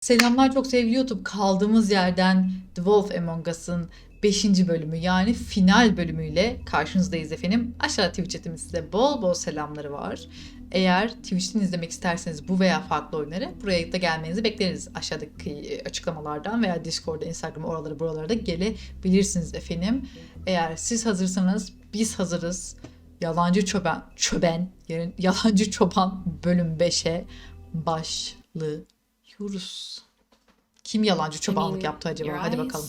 Selamlar çok sevgili YouTube. Kaldığımız yerden The Wolf Among Us'ın 5. bölümü yani final bölümüyle karşınızdayız efendim. Aşağıda Twitch chatimizde bol bol selamları var. Eğer Twitch'ten izlemek isterseniz bu veya farklı oyunları buraya da gelmenizi bekleriz. Aşağıdaki açıklamalardan veya Discord'da, Instagram oralara buralara da gelebilirsiniz efendim. Eğer siz hazırsanız biz hazırız. Yalancı Çoban bölüm 5'e başlıyoruz. Kim yalancı çobanlık yaptı acaba? Hadi bakalım.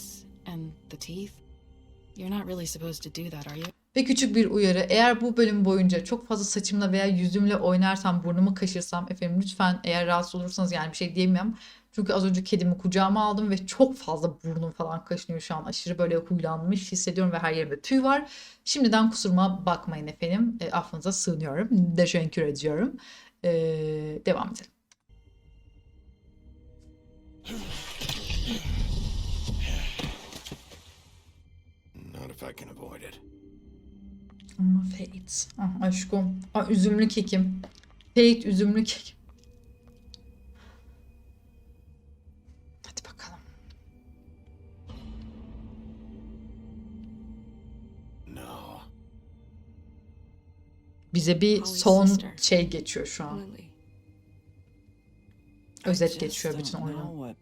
Ve küçük bir uyarı. Eğer bu bölüm boyunca çok fazla saçımla veya yüzümle oynarsam, burnumu kaşırsam efendim lütfen eğer rahatsız olursanız yani bir şey diyemem. Çünkü az önce kedimi kucağıma aldım ve çok fazla burnum falan kaşınıyor şu an. Aşırı böyle huylanmış hissediyorum ve her yerimde tüy var. Şimdiden kusuruma bakmayın efendim. Affınıza sığınıyorum. Teşekkür ediyorum. Devam edelim. Not if I can avoid it. Ama Fate. Ah aşkım. Ah, üzümlü kekim. Fate üzümlü kekim. Hadi bakalım. No. Bize bir son şey geçiyor şu an. Özet geçiyor bütün oyunu.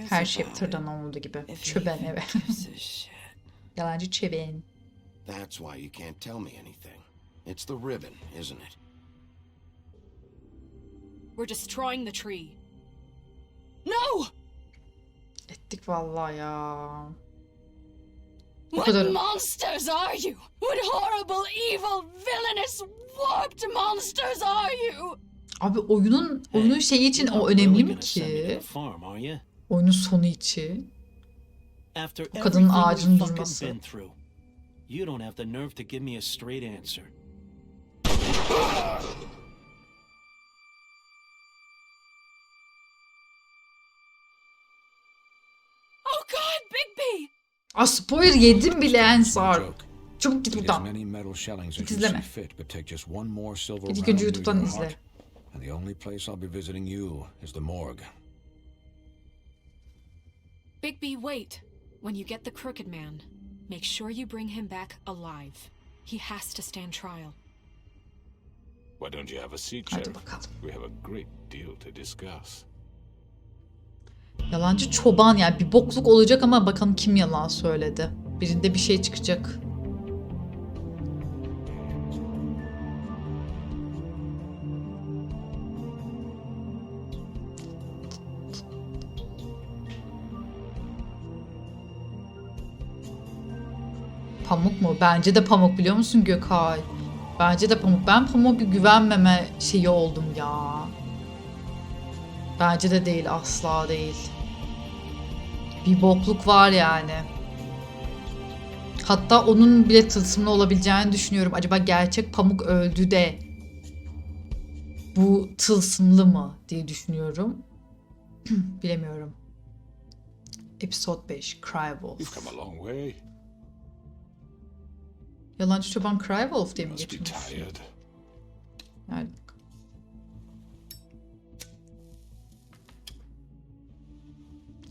Her şey tırdan olduğu gibi. Çöben eve. Yalancı çöben. That's why you can't tell me anything. It's the ribbon, isn't it? We're destroying the tree. No! Ettik vallahi ya. What monsters are you? What horrible, evil, villainous, warped monsters are you? Abi oyunun şeyi için o önemli mi ki? Oyunun sonu için. O kadının ağacın durması. You don't have the nerve to give me a straight answer. Oh God, Bigby! Spoiler yedim bile Ensar. Çabuk git buradan. Git izleme. Git ilk önce YouTube'dan izle. And the only place I'll be visiting you is the morgue. Bigby, wait. When you get the crooked man, make sure you bring him back alive. He has to stand trial. Why don't you have a seat, Hadi Sheriff? bakalım. We have a great deal to discuss. Yalancı çoban yani bir bokluk olacak ama bakalım kim yalan söyledi. Birinde bir şey çıkacak. Pamuk mu? Bence de pamuk biliyor musun Gökay? Bence de pamuk. Ben pamuğa bir güvenmeme şeyi oldum ya. Bence de değil. Asla değil. Bir bokluk var yani. Hatta onun bile tılsımlı olabileceğini düşünüyorum. Acaba gerçek pamuk öldü de bu tılsımlı mı diye düşünüyorum. Bilemiyorum. Episode 5. Crywolf. You've come a long way. Yalancı çoban Crywolf diye mi Must be geçmiş? tired. Yani.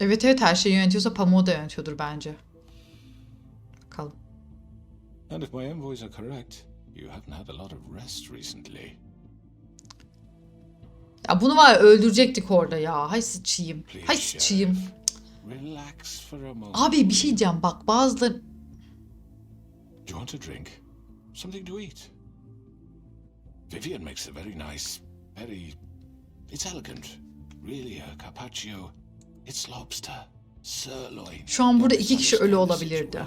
Evet her şeyi yönetiyorsa pamuğu da yönetiyordur bence. Bakalım. And if my envoys are correct, you haven't had a lot of rest recently. Ya bunu var ya öldürecektik orada ya. Hay sıçayım. Hay sıçayım. Relax for a moment. Abi bir şey diyeceğim bak bazıları... Do you want a drink? Something to eat? Vivian makes a very nice, it's elegant. Really a carpaccio. It's lobster, sirloin. Şu an burada 2 kişi ölü olabilirdi.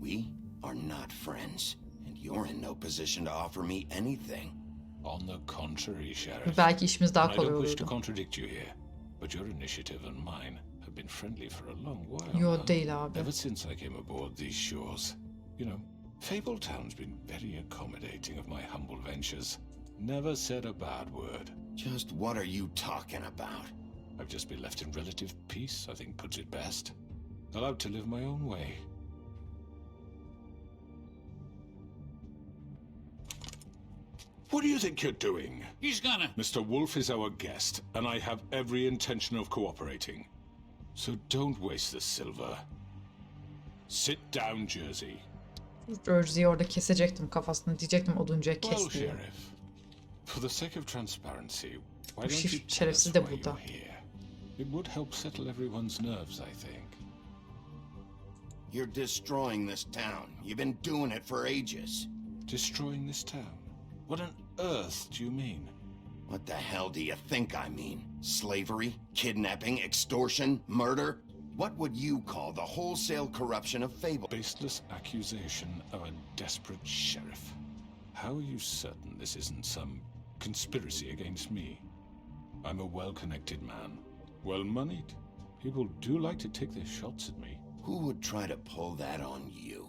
We are not friends, and you're in no position to offer me anything. On the contrary, Sheriff. Belki işimiz daha I kolay don't wish to olurdu. contradict you here, but your initiative and mine have been friendly for a long while. Yo değil abi. Ever since I came aboard these shores. You know, Fabletown's been very accommodating of my humble ventures. Never said a bad word. Just what are you talking about? I've just been left in relative peace, I think puts it best. Allowed to live my own way. What do you think you're doing? He's gonna... Mr. Wolf is our guest, and I have every intention of cooperating. So don't waste the silver. Sit down, Jersey. Jersey'yi orada kesecektim kafasını. Diyecektim oduncuya Well, kes diye. Sheriff, for the sake of transparency, why don't Şif- you tell us şerefsiz de why burada. you're here? It would help settle everyone's nerves, I think. You're destroying this town. You've been doing it for ages. Destroying this town? What on earth do you mean? What the hell do you think I mean? Slavery? Kidnapping? Extortion? Murder? What would you call the wholesale corruption of Fable? Baseless accusation of a desperate sheriff. How are you certain this isn't some conspiracy against me? I'm a well-connected man, well-moneyed. People do like to take their shots at me. Who would try to pull that on you?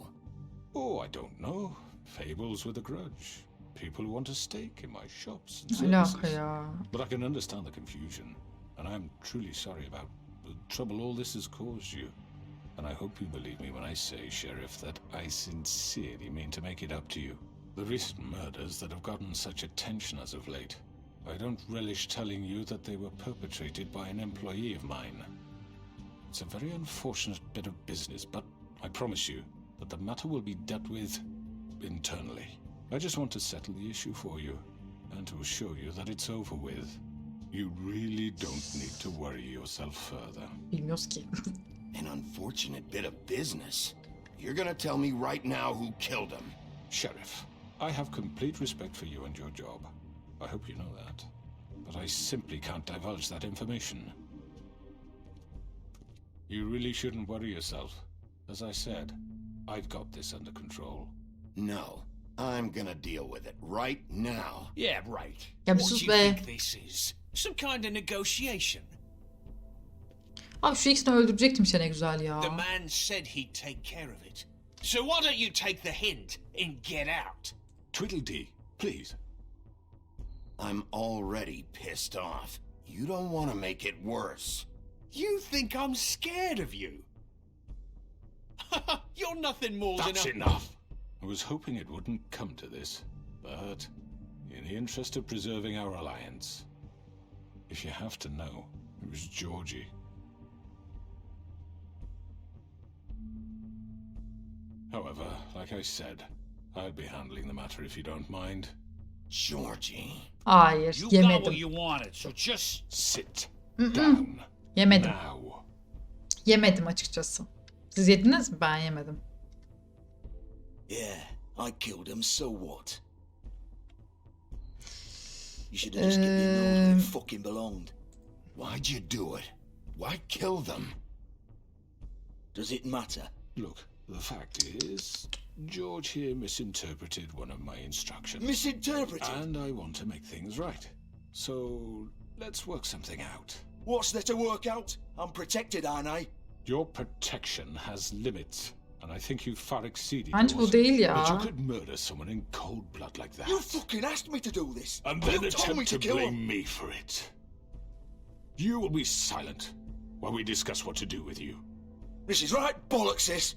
Oh, I don't know. Fables with a grudge. People who want a stake in my shops and Ne alaka services. ya? But I can understand the confusion, and I'm truly sorry about the trouble all this has caused you. And I hope you believe me when I say, Sheriff, that I sincerely mean to make it up to you. The recent murders that have gotten such attention as of late, I don't relish telling you that they were perpetrated by an employee of mine. It's a very unfortunate bit of business, but I promise you that the matter will be dealt with internally. I just want to settle the issue for you, and to assure you that it's over with. You really don't need to worry yourself further. Bilmiyoruz ki. An unfortunate bit of business. You're gonna tell me right now who killed him. Sheriff, I have complete respect for you and your job. I hope you know that. But I simply can't divulge that information. You really shouldn't worry yourself. As I said, I've got this under control. No, I'm gonna deal with it right now. Yeah, right. Ya bir What sus do you be. think this is? Some kind of negotiation? Abi şu ikisini öldürecektim işte ne güzel ya. The man said he'd take care of it. So why don't you take the hint and get out? Tweedledee, please. I'm already pissed off. You don't want to make it worse. You think I'm scared of you? You're nothing more That's than a... enough. I was hoping it wouldn't come to this, but in the interest of preserving our alliance, if you have to know, it was Georgie. However, like I said, I'll be handling the matter if you don't mind. Georgie. Hayır, You got what yemedim. you wanted, so just... Sit down Yemedim. now. Yemedim açıkçası. Siz yediniz mi? Ben yemedim. Yeah, I killed him, so what? You should have just given your nose where it fucking belonged. Why'd you do it? Why kill them? Does it matter? Look, the fact is, George here misinterpreted one of my instructions. Misinterpreted? And I want to make things right. So, let's work something out. What's there to work out? I'm protected, aren't I? Your protection has limits, and I think you've far exceeded Bence bu yours. değil ya. But you could murder someone in cold blood like that. You fucking asked me to do this. And then you told me attempt to to kill blame him. me for it. You will be silent while we discuss what to do with you. This is right bollocks, this.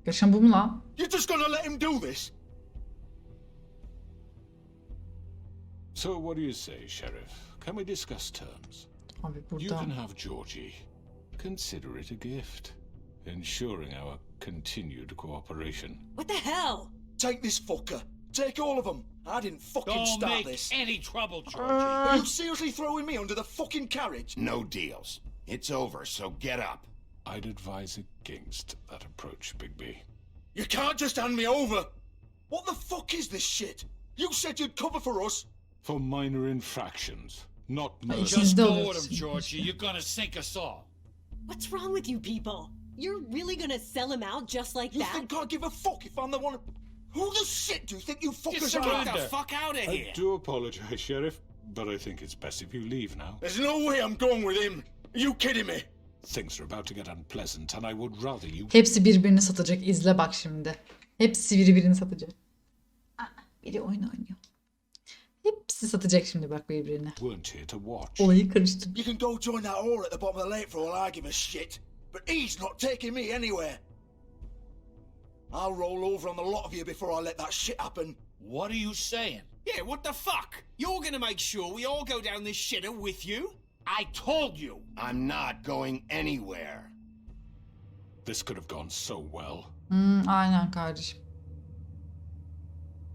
Yaşam bu mu lan? You're just gonna let him do this? So what do you say, Sheriff? Can we discuss terms? Abi You burada. can have Georgie. Consider it a gift, ensuring our continued cooperation. What the hell? Take this fucker. Take all of them. I didn't fucking Don't start make this. any trouble, Georgie. Are you seriously throwing me under the fucking carriage? No deals. It's over, so get up. I'd advise against that approach, Bigby. You can't just hand me over. What the fuck is this shit? You said you'd cover for us. For minor infractions, not Ay, murder. Siz Just de go with him, oluyorsunuz. Georgie. You're gonna sink us all. What's wrong with you people? You're really gonna sell him out just like You that? think I give a fuck if I'm the one? Who the shit do you think you Just fuckers are? get after? the fuck out of I here. do apologize, Sheriff, but I think it's best if you leave now. There's no way I'm going with him. Are you kidding me? Things are about to get unpleasant, and I would rather you... Hepsi birbirini satacak. İzle bak şimdi. Hepsi birbirini satacak. Aa, biri oyun oynuyor. Hepsi satacak şimdi bak birbirini. weren't here to watch. Olayı karıştırdı. You can go join that whore at the bottom of the lake for all I give a shit. But he's not taking me anywhere. I'll roll over on the lot of you before I let that shit happen. What are you saying? Yeah, what the fuck? You're gonna make sure we all go down this shitter with you? I told you. I'm not going anywhere. This could have gone so well. Aynen kardeşim.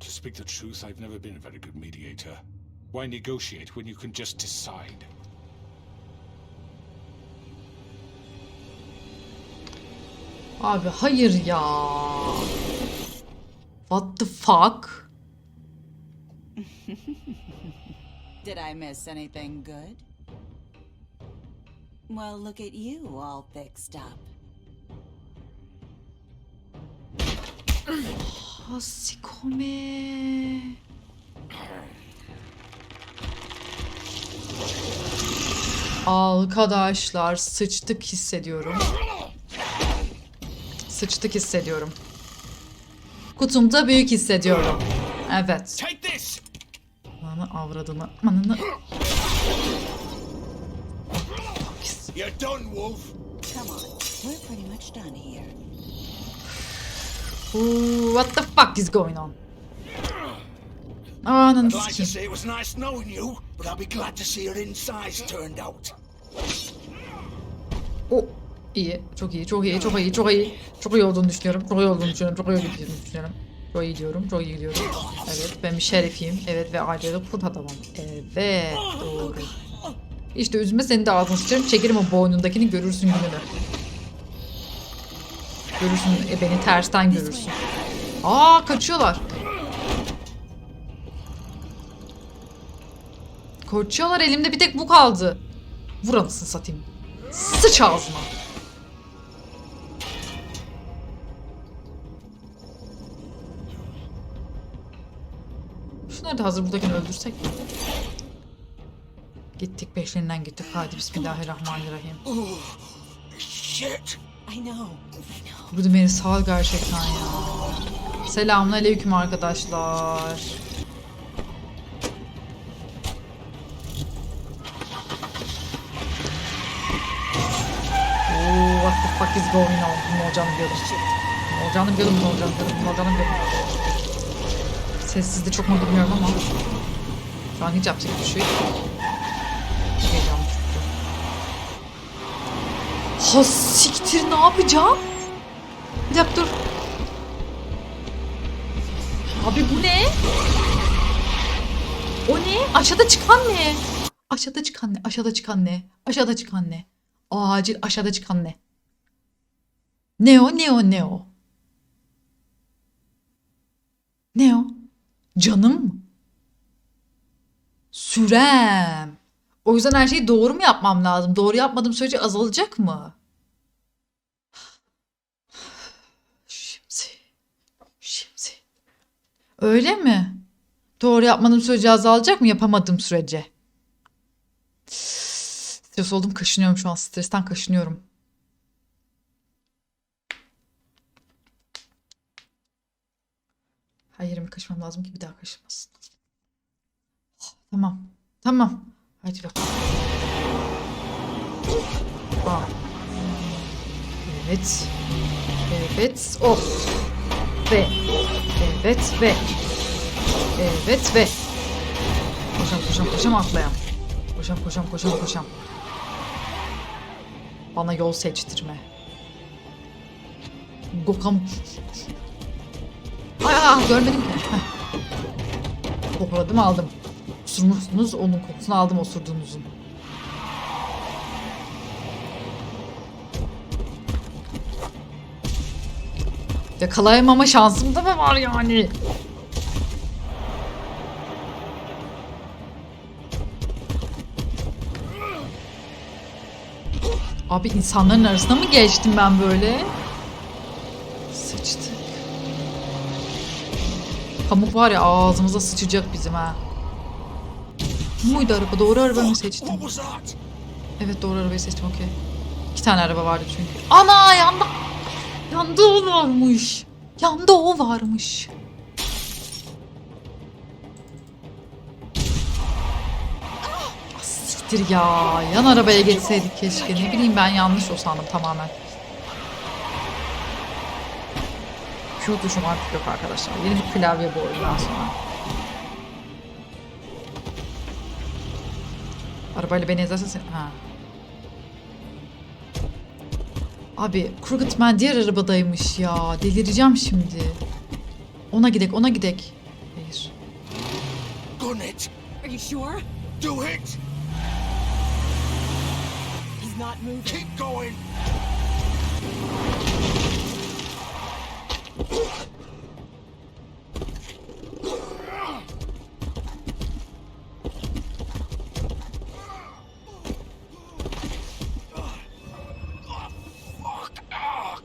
To speak the truth, I've never been a very good mediator. Why negotiate when you can just decide? Abi hayır ya. What the fuck? Did I miss anything good? Well, look at you all fixed up. Hasikome. Arkadaşlar sıçtık hissediyorum. Sıçtık hissediyorum. Kutumda büyük hissediyorum. Evet. Take this. Ananı avradını. Ananı. You're done, Wolf. Come on, we're pretty much done here. Ooh, what the fuck is going on? Ananı I'd like to sikeyim. say it was nice knowing you, but I'll be glad to see your insides turned out. O iyi. Çok iyi. Çok iyi. Çok iyi. Çok iyi. Çok iyi olduğunu düşünüyorum. Çok iyi olduğunu düşünüyorum. Çok iyi olduğunu düşünüyorum. Çok iyi diyorum. Çok iyi gidiyorum. Evet. Ben bir şerefiyim. Evet. Ve ayrıca kurt adamım. Evet. Doğru. İşte üzülme, seni de ağzını sıçarım. Çekerim o boynundakini, görürsün gününü. Görürsün. Beni tersten görürsün. Aa, kaçıyorlar. Kaçıyorlar. Elimde bir tek bu kaldı. Vur anasını satayım. Sıç ağzına. Şunları da hazır buradakini öldürsek mi? Gittik, peşlerinden gittik. Hadi bismillahirrahmanirrahim. Shit. I know. Burada beni sağ ol gerçekten ya. Selamünaleyküm arkadaşlar. What the fuck is going on? Ne olacağını biliyordum. Ne olacağını biliyordum. Sessizde çok mu bilmiyorum ama. Şu an hiç yapacak bir şey yok. Heyecanlı çünkü. Ha siktir, ne yapacağım? Bir dakika dur. Abi bu ne? O ne? Aşağıda çıkan ne? Aşağıda çıkan ne? Acil aşağıda çıkan ne? Ne o? Ne o? Canım mı? Sürem. O yüzden her şeyi doğru mu yapmam lazım? Doğru yapmadığım sürece azalacak mı? Şimdi. Öyle mi? Doğru yapmadığım sürece azalacak mı? Yapamadığım sürece. Stres oldum, kaşınıyorum şu an. Stresten kaşınıyorum. Her yerimi kaşımam lazım ki bir daha kaşınmasın. Tamam. Hadi bakalım. Evet. Of. Ve. Koşam atlayam. Koşam. Bana yol seçtirme. Gokam. Görmedim ki. Kokladım, aldım. Osurmuşsunuz, onun kokusunu aldım osurduğunuzun. Yakalayamama şansım da mı var yani? Abi insanların arasına mı geçtim ben böyle? Sıçtık. Pamuk var ya, ağzımıza sıçacak bizim ha. Muydu araba? Doğru arabayı seçtim. Evet, doğru arabayı seçtim, okey. 2 tane araba vardı çünkü. Ana, yandı o varmış. Siktir ya. Yan arabaya geçseydik keşke. Ne bileyim, ben yanlış o sandım tamamen. Q tuşum artık yok arkadaşlar. Yeni bir klavye bu oyundan sonra. Arabayla beni ezersen sen... Ha. Abi Crooked Man diğer arabadaymış ya. Delireceğim şimdi. Ona gidek, ona gidek. Hayır. Gun it. Are you sure? Do it. He's not moving. Keep going.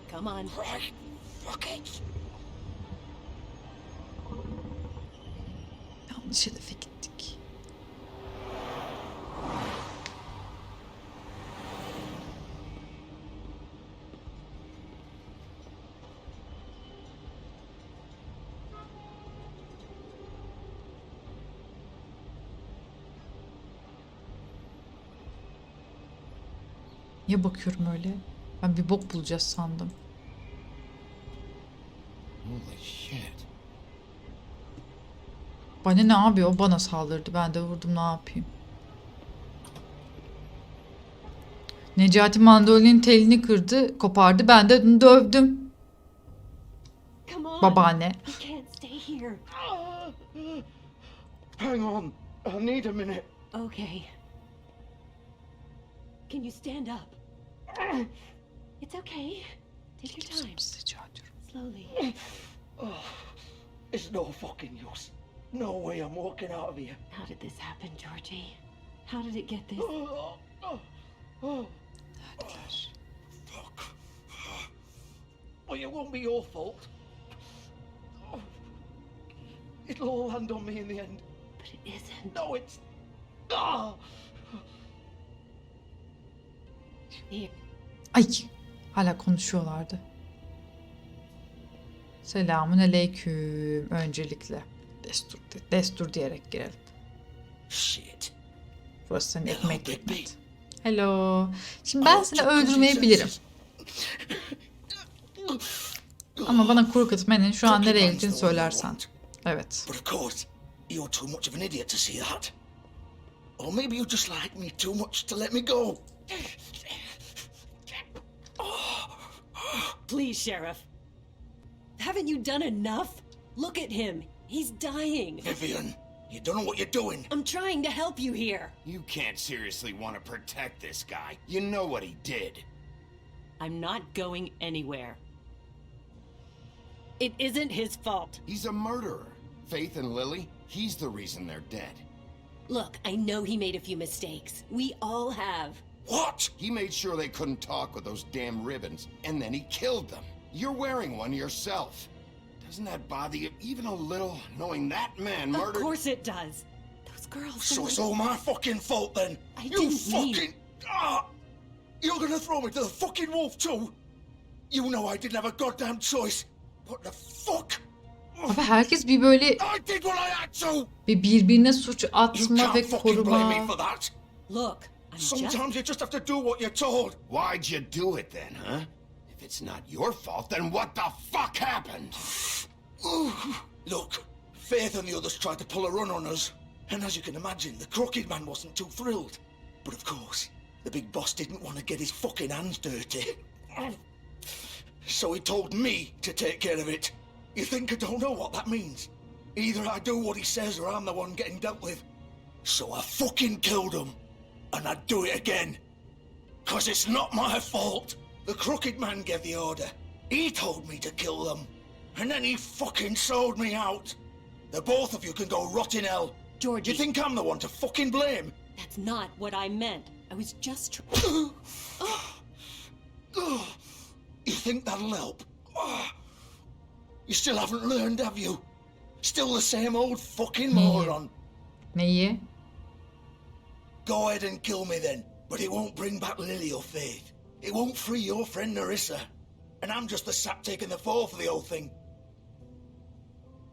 Come on. Right. Fuck it. Yanlış hedefe gittik. Niye bakıyorum öyle? Ben bir bok bulacağız sandım. Holy shit. Bana ne abi, o bana saldırdı. Ben de vurdum, ne yapayım? Necati mandolinin telini kırdı, kopardı. Ben de onu dövdüm. Come on. Babaanne. I can't stay here. Hang on. I need a minute. Okay. Can you stand up? It's okay. Take your time. Rica ediyorum. Slowly. It's no fucking use. No way I'm walking out of here. How did this happen, Georgie? How did it get this? Neredeler? Fuck. Well, it won't be your fault. It'll all land on me in the end. But it isn't. No, it's... Ah! Here. Ay, hala konuşuyorlardı. Selamun aleyküm öncelikle. Destur diyerek girelim. Shit. Burası senin Hello, ekmek Big ekmek. B. Hello. Şimdi ben seni öldürmeyebilirim. Ama bana Crooked Man'in şu an nereye gittiğini söylersen. Evet. But of course, you're too much of an idiot to see that. Or maybe you just like me too much to let me go. Please, Sheriff. Haven't you done enough? Look at him. He's dying. Vivian, you don't know what you're doing. I'm trying to help you here. You can't seriously want to protect this guy. You know what he did. I'm not going anywhere. It isn't his fault. He's a murderer. Faith and Lily, he's the reason they're dead. Look, I know he made a few mistakes. We all have. What? He made sure they couldn't talk with those damn ribbons, and then he killed them. You're wearing one yourself. Doesn't that bother you even a little, knowing that man murdered... Of course it does. Those girls... So it's all my fucking fault then? I You didn't mean- fucking... Ah! You're gonna throw me to the fucking wolf too? You know I didn't have a goddamn choice. What the fuck? Abi herkes bir böyle I did what I had to! bir birbirine suç You atma can't ve fucking blame me koruma. for that. Look, I'm Sometimes you just have to do what you're told. Why'd you do it then, huh? If it's not your fault, then what the fuck happened? Look, Faith and the others tried to pull a run on us. And as you can imagine, the Crooked Man wasn't too thrilled. But of course, the big boss didn't want to get his fucking hands dirty. So he told me to take care of it. You think I don't know what that means? Either I do what he says or I'm the one getting dealt with. So I fucking killed him. And I'd do it again. 'Cause it's not my fault. The Crooked Man gave the order. He told me to kill them. And then he fucking sold me out. The both of you can go rot in hell. Georgie. You think I'm the one to fucking blame? That's not what I meant. I was just You think that'll help? You still haven't learned, have you? Still the same old fucking moron. Neyi? Go ahead and kill me then, but it won't bring back Lily or Faith. It won't free your friend Nerissa. And I'm just the sap taking the fall for the whole thing.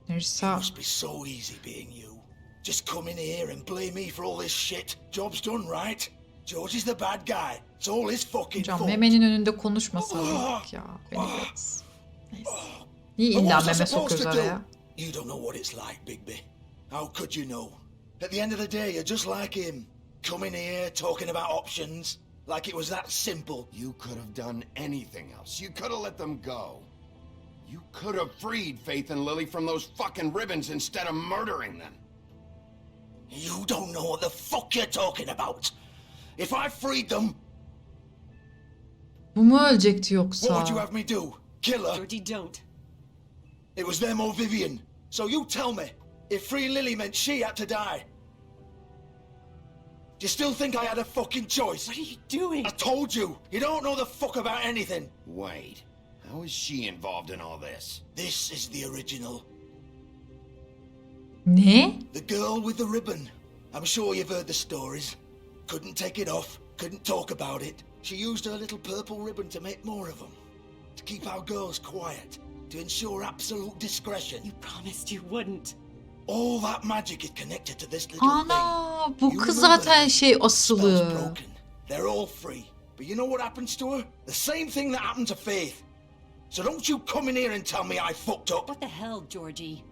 Nerissa. Must be so easy being you. Just come in here and blame me for all this shit. Job's done, right? George is the bad guy. It's all his fucking Hocam fault. memenin önünde konuşmasak ya. Beni biraz. Neyse. Niye illa meme sokuyoruz araya? You don't know what it's like, Bigby. How could you know? At the end of the day, you're just like him. Coming here talking about options like it was that simple. You could have done anything else. You could have let them go. You could have freed Faith and Lily from those fucking ribbons instead of murdering them. You don't know what the fuck you're talking about. If I freed them, Bu mu ölecekti what would you yoksa? have me do? Kill her? Georgie, don't. It was them or Vivian. So you tell me, if freeing Lily meant she had to die, do you still think I had a fucking choice? What are you doing? I told you, you don't know the fuck about anything. Wait, how is she involved in all this? This is the original. Ne? The girl with the ribbon. I'm sure you've heard the stories. Couldn't take it off, couldn't talk about it. She used her little purple ribbon to make more of them. To keep our girls quiet. To ensure absolute discretion. You promised you wouldn't. All that magic is connected to this little thing. Ana bu You kız remember zaten that? şey Spell's asılı. broken. They're all free. But you know what happens to her? The same thing that happened to Faith. So don't you come in here and tell me I fucked up. What the hell, Georgie?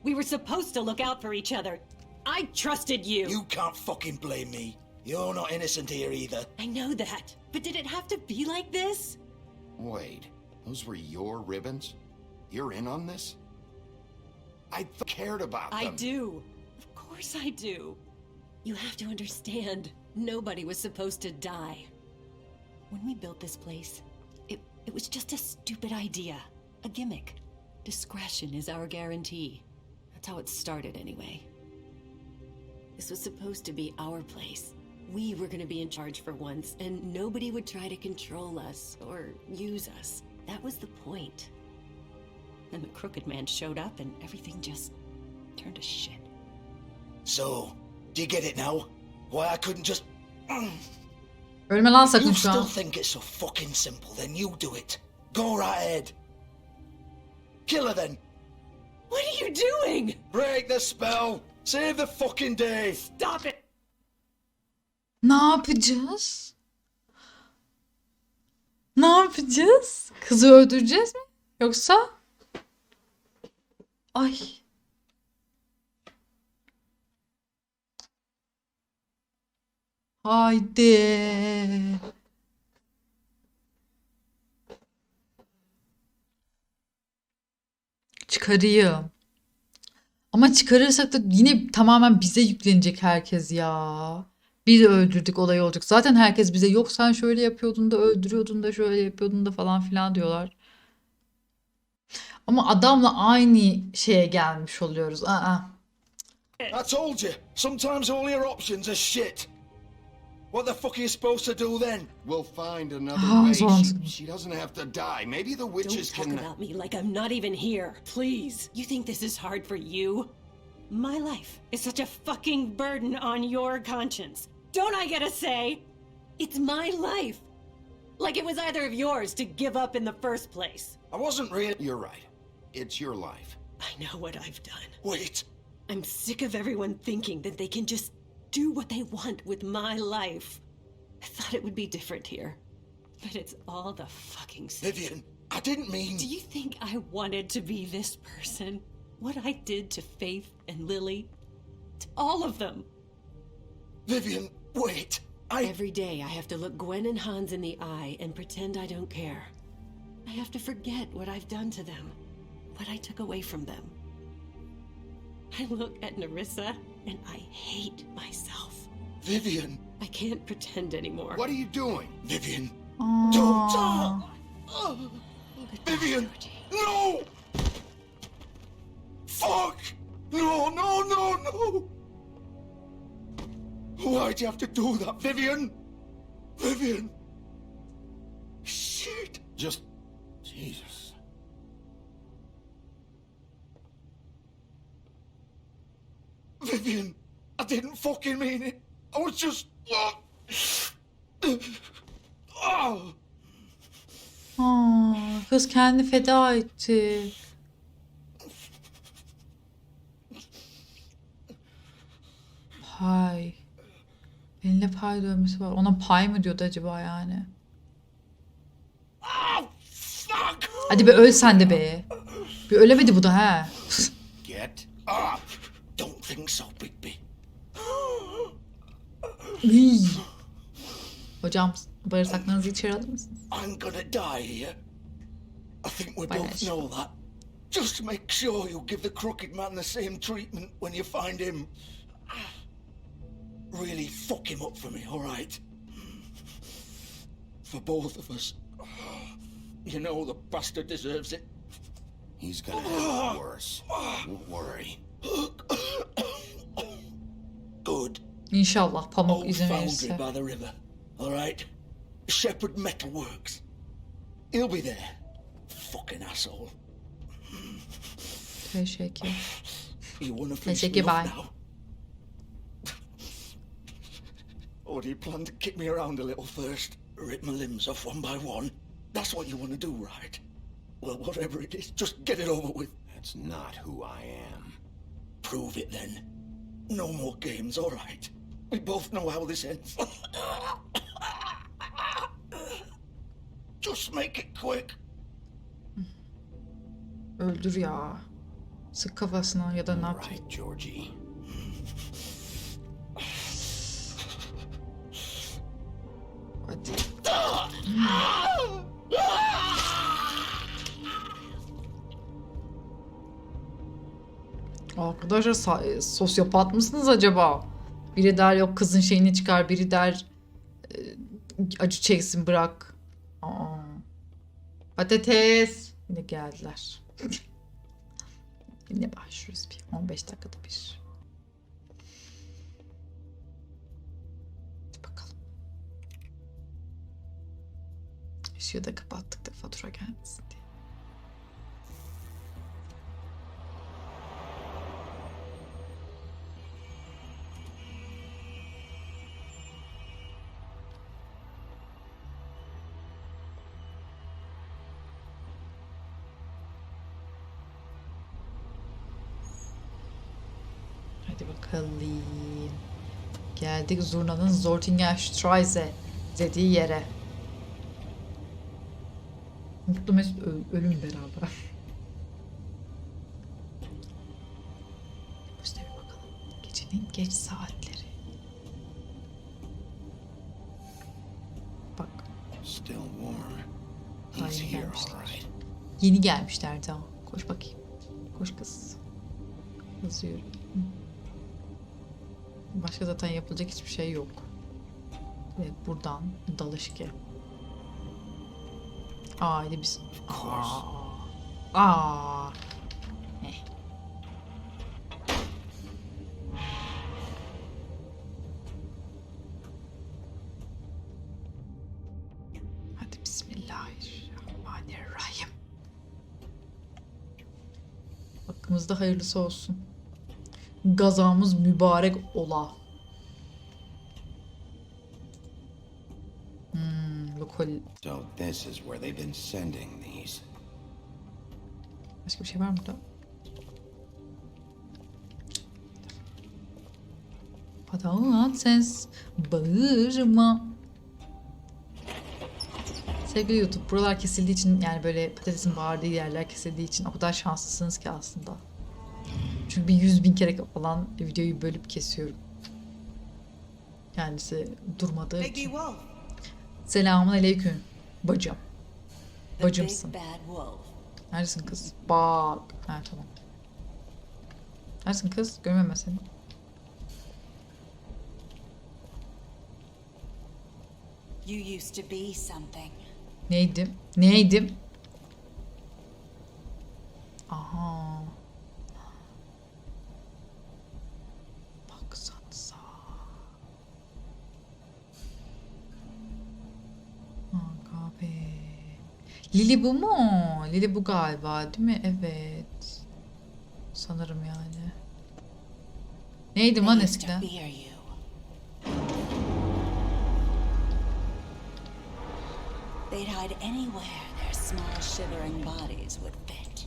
We were supposed to look out for each other. I trusted you. You can't fucking blame me. You're not innocent here either. I know that. But did it have to be like this? Wait, those were your ribbons? You're in on this? I cared about them. I do. Of course I do. You have to understand, nobody was supposed to die. When we built this place, it was just a stupid idea. A gimmick. Discretion is our guarantee. That's how it started anyway. This was supposed to be our place. We were gonna be in charge for once, and nobody would try to control us or use us. That was the point. Then the crooked man showed up and everything just turned to shit. So, do you get it now? Why I couldn't just... Ölme lan If sakın you şu still an. think it's so fucking simple, then you do it. Go right ahead. Kill her then. What are you doing? Break the spell. Save the fucking day. Stop it! Ne yapacağız? Ne yapacağız? Kızı öldüreceğiz mi? Yoksa? Ay. Haydi. Çıkarayım. Ama çıkarırsak da yine tamamen bize yüklenecek herkes ya. Biz öldürdük olay olacak. Zaten herkes bize yok sen şöyle yapıyordun da öldürüyordun da şöyle yapıyordun da falan filan diyorlar. Ama adamla aynı şeye gelmiş oluyoruz. I told you, sometimes all your options are shit. What the fuck are you supposed to do then? We'll find another Ah, way. zor. She doesn't have to die. Maybe the Don't witches talk can... about me like I'm not even here. Please. You think this is hard for you? My life is such a fucking burden on your conscience. Don't I get a say? It's my life. Like it was either of yours to give up in the first place. I wasn't really... You're right. It's your life. I know what I've done. Wait. I'm sick of everyone thinking that they can just do what they want with my life. I thought it would be different here. But it's all the fucking same. Vivian, I didn't mean... Do you think I wanted to be this person? What I did to Faith and Lily? To all of them. Vivian, wait. Every day I have to look Gwen and Hans in the eye and pretend I don't care. I have to forget what I've done to them. What I took away from them. I look at Narissa and I hate myself. Vivian. I can't pretend anymore. What are you doing? Vivian. Aa. Don't... Goodbye, Vivian. Georgie. No! Fuck! No, no, no, no! Why'd you have to do that, Vivian? Vivian! Shit! Just... Jesus. Vivian, I didn't fucking mean it. I was just... Oh. Kız kendi feda etti. Pay. Eline pay dövmesi var. Ona pay mı diyordu acaba yani? Oh, fuck! Hadi be öl sen de be. Bir ölemedi bu da he. Get up! Don't think so, Bigby. Iy. Hocam bağırsaklarınızı içeri alır mısınız? I'm gonna die here. I think we both Paylaş. know that. Just make sure you give the crooked man the same treatment when you find him. Really fuck him up for me, all right? For both of us. You know the bastard deserves it. He's gonna have it worse. Don't worry. Good. İnşallah pamuk Old izin foundry verirse. by the river, all right? Shepherd Metalworks. He'll be there. Fucking asshole. Teşekkür. You wanna finish Teşekkür, me off bye. now? Or do you plan to kick me around a little first? Rip my limbs off one by one? That's what you want to do, right? Well, whatever it is, just get it over with. That's not who I am. Prove it then. No more games, all right? We both know how this ends. Just make it quick. Öldür ya. Sık kafasına ya da ne All yapayım? right, Georgie. Hadi. Arkadaşlar sosyopat mısınız acaba? Biri der yok kızın şeyini çıkar, biri der acı çeksin bırak. Aa. Patates. Yine geldiler. Yine başlıyoruz bir 15 dakikada bir. Hadi bakalım. Işığı da kapattık da fatura gelmesin diye. Hadi bakalım. Geldik zurnanın Zortingerstraße dediği yere. Mutlu mesut ölüm beraber. Üste bir bakalım. Gecenin geç saatleri. Bak. Still warm. Daha He's yeni here, all gelmişler. right. Yeni gelmişler daha. Koş bakayım. Koş kız. Hızlı yürü. Başka zaten yapılacak hiçbir şey yok. Evet, buradan dalış ki. Hadi biz. Heh. Hadi bismillahirrahmanirrahim. Hakkımızda hayırlısı olsun. Gazamız mübarek ola. Lokal. So this is where they've been sending these. Başka bir şey var mı burada? Patates bağırma. Sevgili YouTube, buralar kesildiği için, yani böyle patatesin bağırdığı yerler kesildiği için o kadar şanslısınız ki aslında. Çünkü bir 100.000 kere falan videoyu bölüp kesiyorum. Kendisi durmadığı için. Selamun aleyküm bacım. Bacımsın. Neredesin kız? Bak. Ha tamam. Neredesin kız? Görmem seni. You used to be something. Neydim? Neydim? Aha. Baksanıza. AKP. Lili bu mu? Lili bu galiba değil mi? Evet. Sanırım yani. Neydim lan eskiden? They'd hide anywhere their small shivering bodies would fit.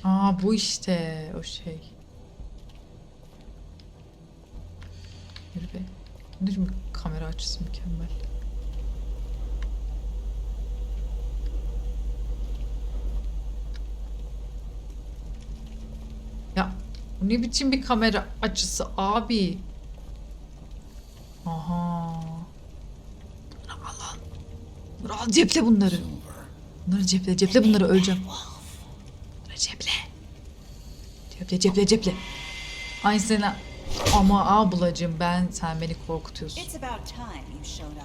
Aa bu işte o şey. Yürü be. Ne bir kamera açısı mükemmel. Ya Bu ne biçim bir kamera açısı abi? Aha. Allah. Al ceple bunları. Bunları ceple. Ceple bunları, öleceğim. Bunları ceple. Ceple. Aynısını ama ablacığım sen beni korkutuyorsun. It's about time you showed up.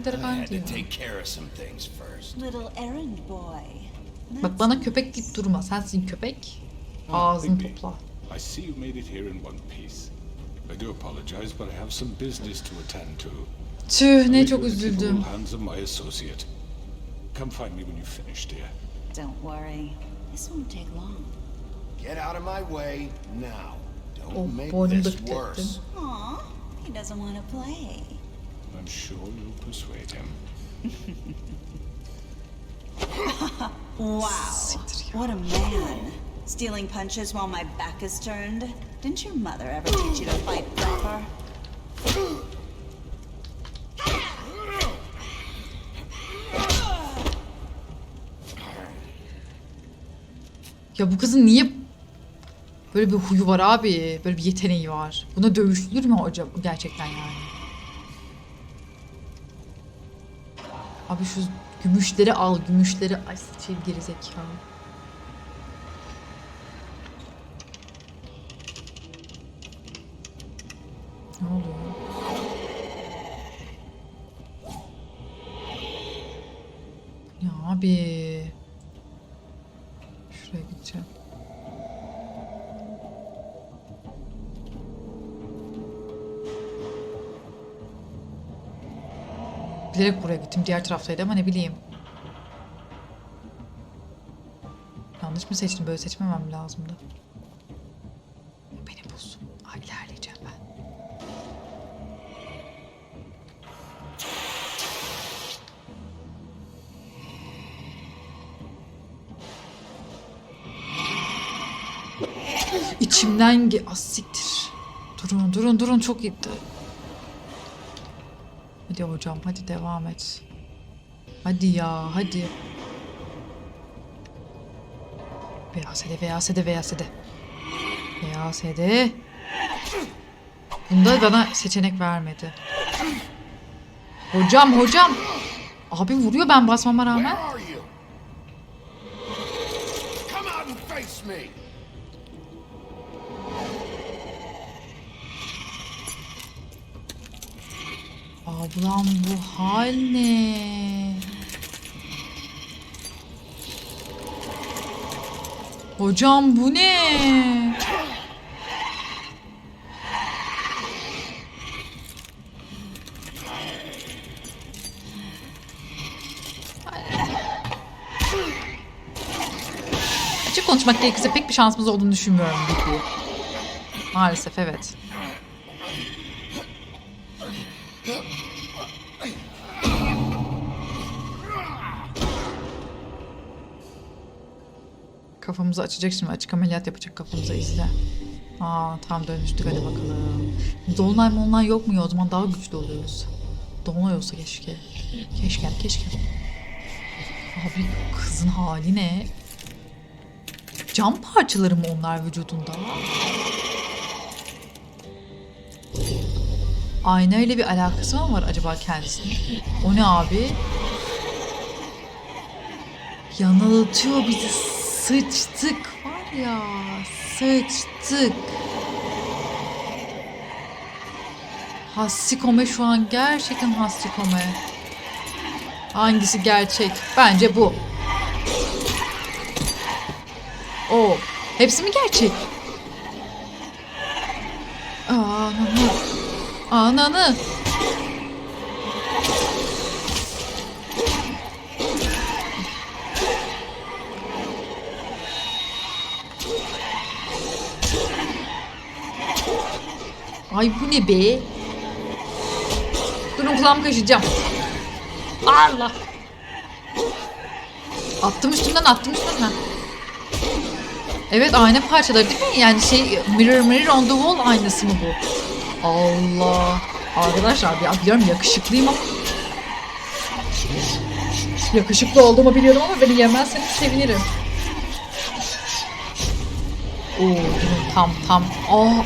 I had to take care of some things first. Little errand boy. Bak bana köpek deyip durma. Sensin köpek. Ağzını Bigby, topla. I see you made it here in one piece. I do apologize, but I have some business to attend to. Tüh ne Leave çok you in the capable üzüldüm. hands of my associate. Come find me when you finish, dear. Don't worry. This won't take long. Get out of my way now. Oh, Don't make boynunu this da worse. tükettim. Aw, he doesn't want to play. I'm sure you'll persuade him. Wow. What a man. Stealing punches while my back is turned. Didn't your mother ever teach you to fight proper? Ya bu kızın niye böyle bir huyu var abi? Böyle bir yeteneği var. Buna dövüşülür mü hocam gerçekten yani? Abi şu gümüşleri al, gümüşleri. Ay şey gerizekalı. Ne oluyor? Ya abi. Şuraya gideceğim. Bilerek buraya gittim. Diğer taraftaydı ama ne bileyim. Yanlış mı seçtim? Böyle seçmemem lazımdı. Beni bulsun. Ay, ilerleyeceğim ben. İçimden siktir. Durun çok gitti. Hadi hocam hadi devam et. Hadi ya hadi. VASD. Bunda bana seçenek vermedi. Hocam. Abi vuruyor ben basmama Where rağmen. are you? Come out and face me. Ablam bu hal ne? Hocam bu ne? Açık konuşmak gerekirse pek bir şansımız olduğunu düşünmüyorum. Maalesef evet. Kafamızı açacak şimdi. Açık ameliyat yapacak kafamıza, izle. Tam dönüştük, hadi bakalım. Dolunay molunay yok mu ya? O zaman daha güçlü oluyoruz. Dolunay olsa keşke. Keşke. Abi kızın hali ne? Cam parçaları mı onlar vücudunda? Ayna ile bir alakası mı var acaba kendisinin? O ne abi? Yanıltıyor bizi. Sıçtık var ya. Sıçtık. Hassikome şu an gerçekten hassikome. Hangisi gerçek? Bence bu. O. Hepsi mi gerçek? Ananı. Ay bu ne be? Durun kulağımı kaşıyacağım. Allah. Attım üstünden. Ha. Evet, ayna parçaları değil mi? Yani mirror on the wall aynası mı bu? Allah. Arkadaşlar biliyorum yakışıklıyım ama. Yakışıklı olduğumu biliyorum ama beni yemezseniz sevinirim. Oo, tam. Aa.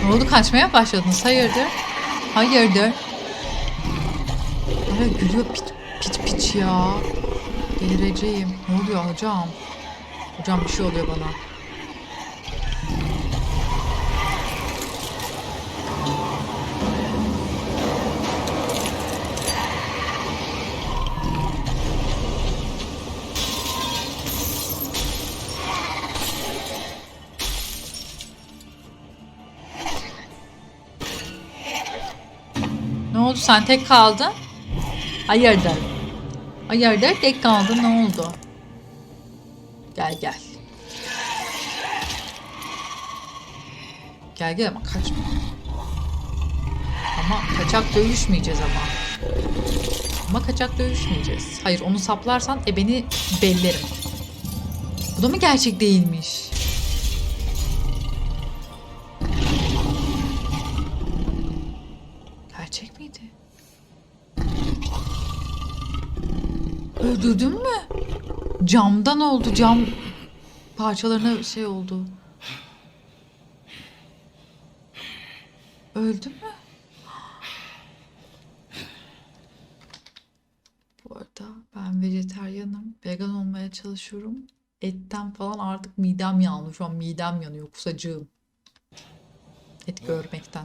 Ne oldu, kaçmaya başladınız? Hayırdır? Hayırdır? Hala gülüyor piç ya. Delireceğim. Ne oluyor hocam? Hocam bir şey oluyor bana. Ne oldu, sen tek kaldın? Hayırdır? Hayırdır, tek kaldın, ne oldu? Gel. Gel ama kaçma. Ama kaçak dövüşmeyeceğiz ama. Kaçak dövüşmeyeceğiz. Hayır, onu saplarsan beni bellerim. Bu da mı gerçek değilmiş? Gerçek miydi? Öldürdün mü? Camdan oldu. Cam parçalarına şey oldu. Öldü mü? Bu arada ben vejetaryenim. Vegan olmaya çalışıyorum. Etten falan artık midem yandı. Şu an midem yanıyor. Kusacığım. Et görmekten.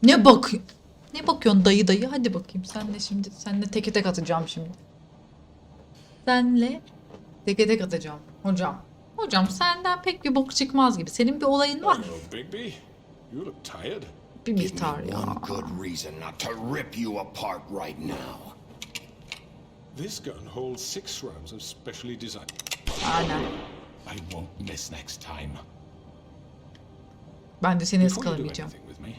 Ne bakıyorsun? Ne bakıyorsun dayı? Hadi bakayım. Senle teke tek atacağım şimdi. Senle teke tek atacağım. Hocam senden pek bir bok çıkmaz gibi. Senin bir olayın var. Bigby, you look tired. Bir miktar ya. One good reason not to rip you apart right now. This gun holds 6 rounds of specially designed. Aynen. I won't miss next time. Ben de seni Before you do ıskalamayacağım. anything with me,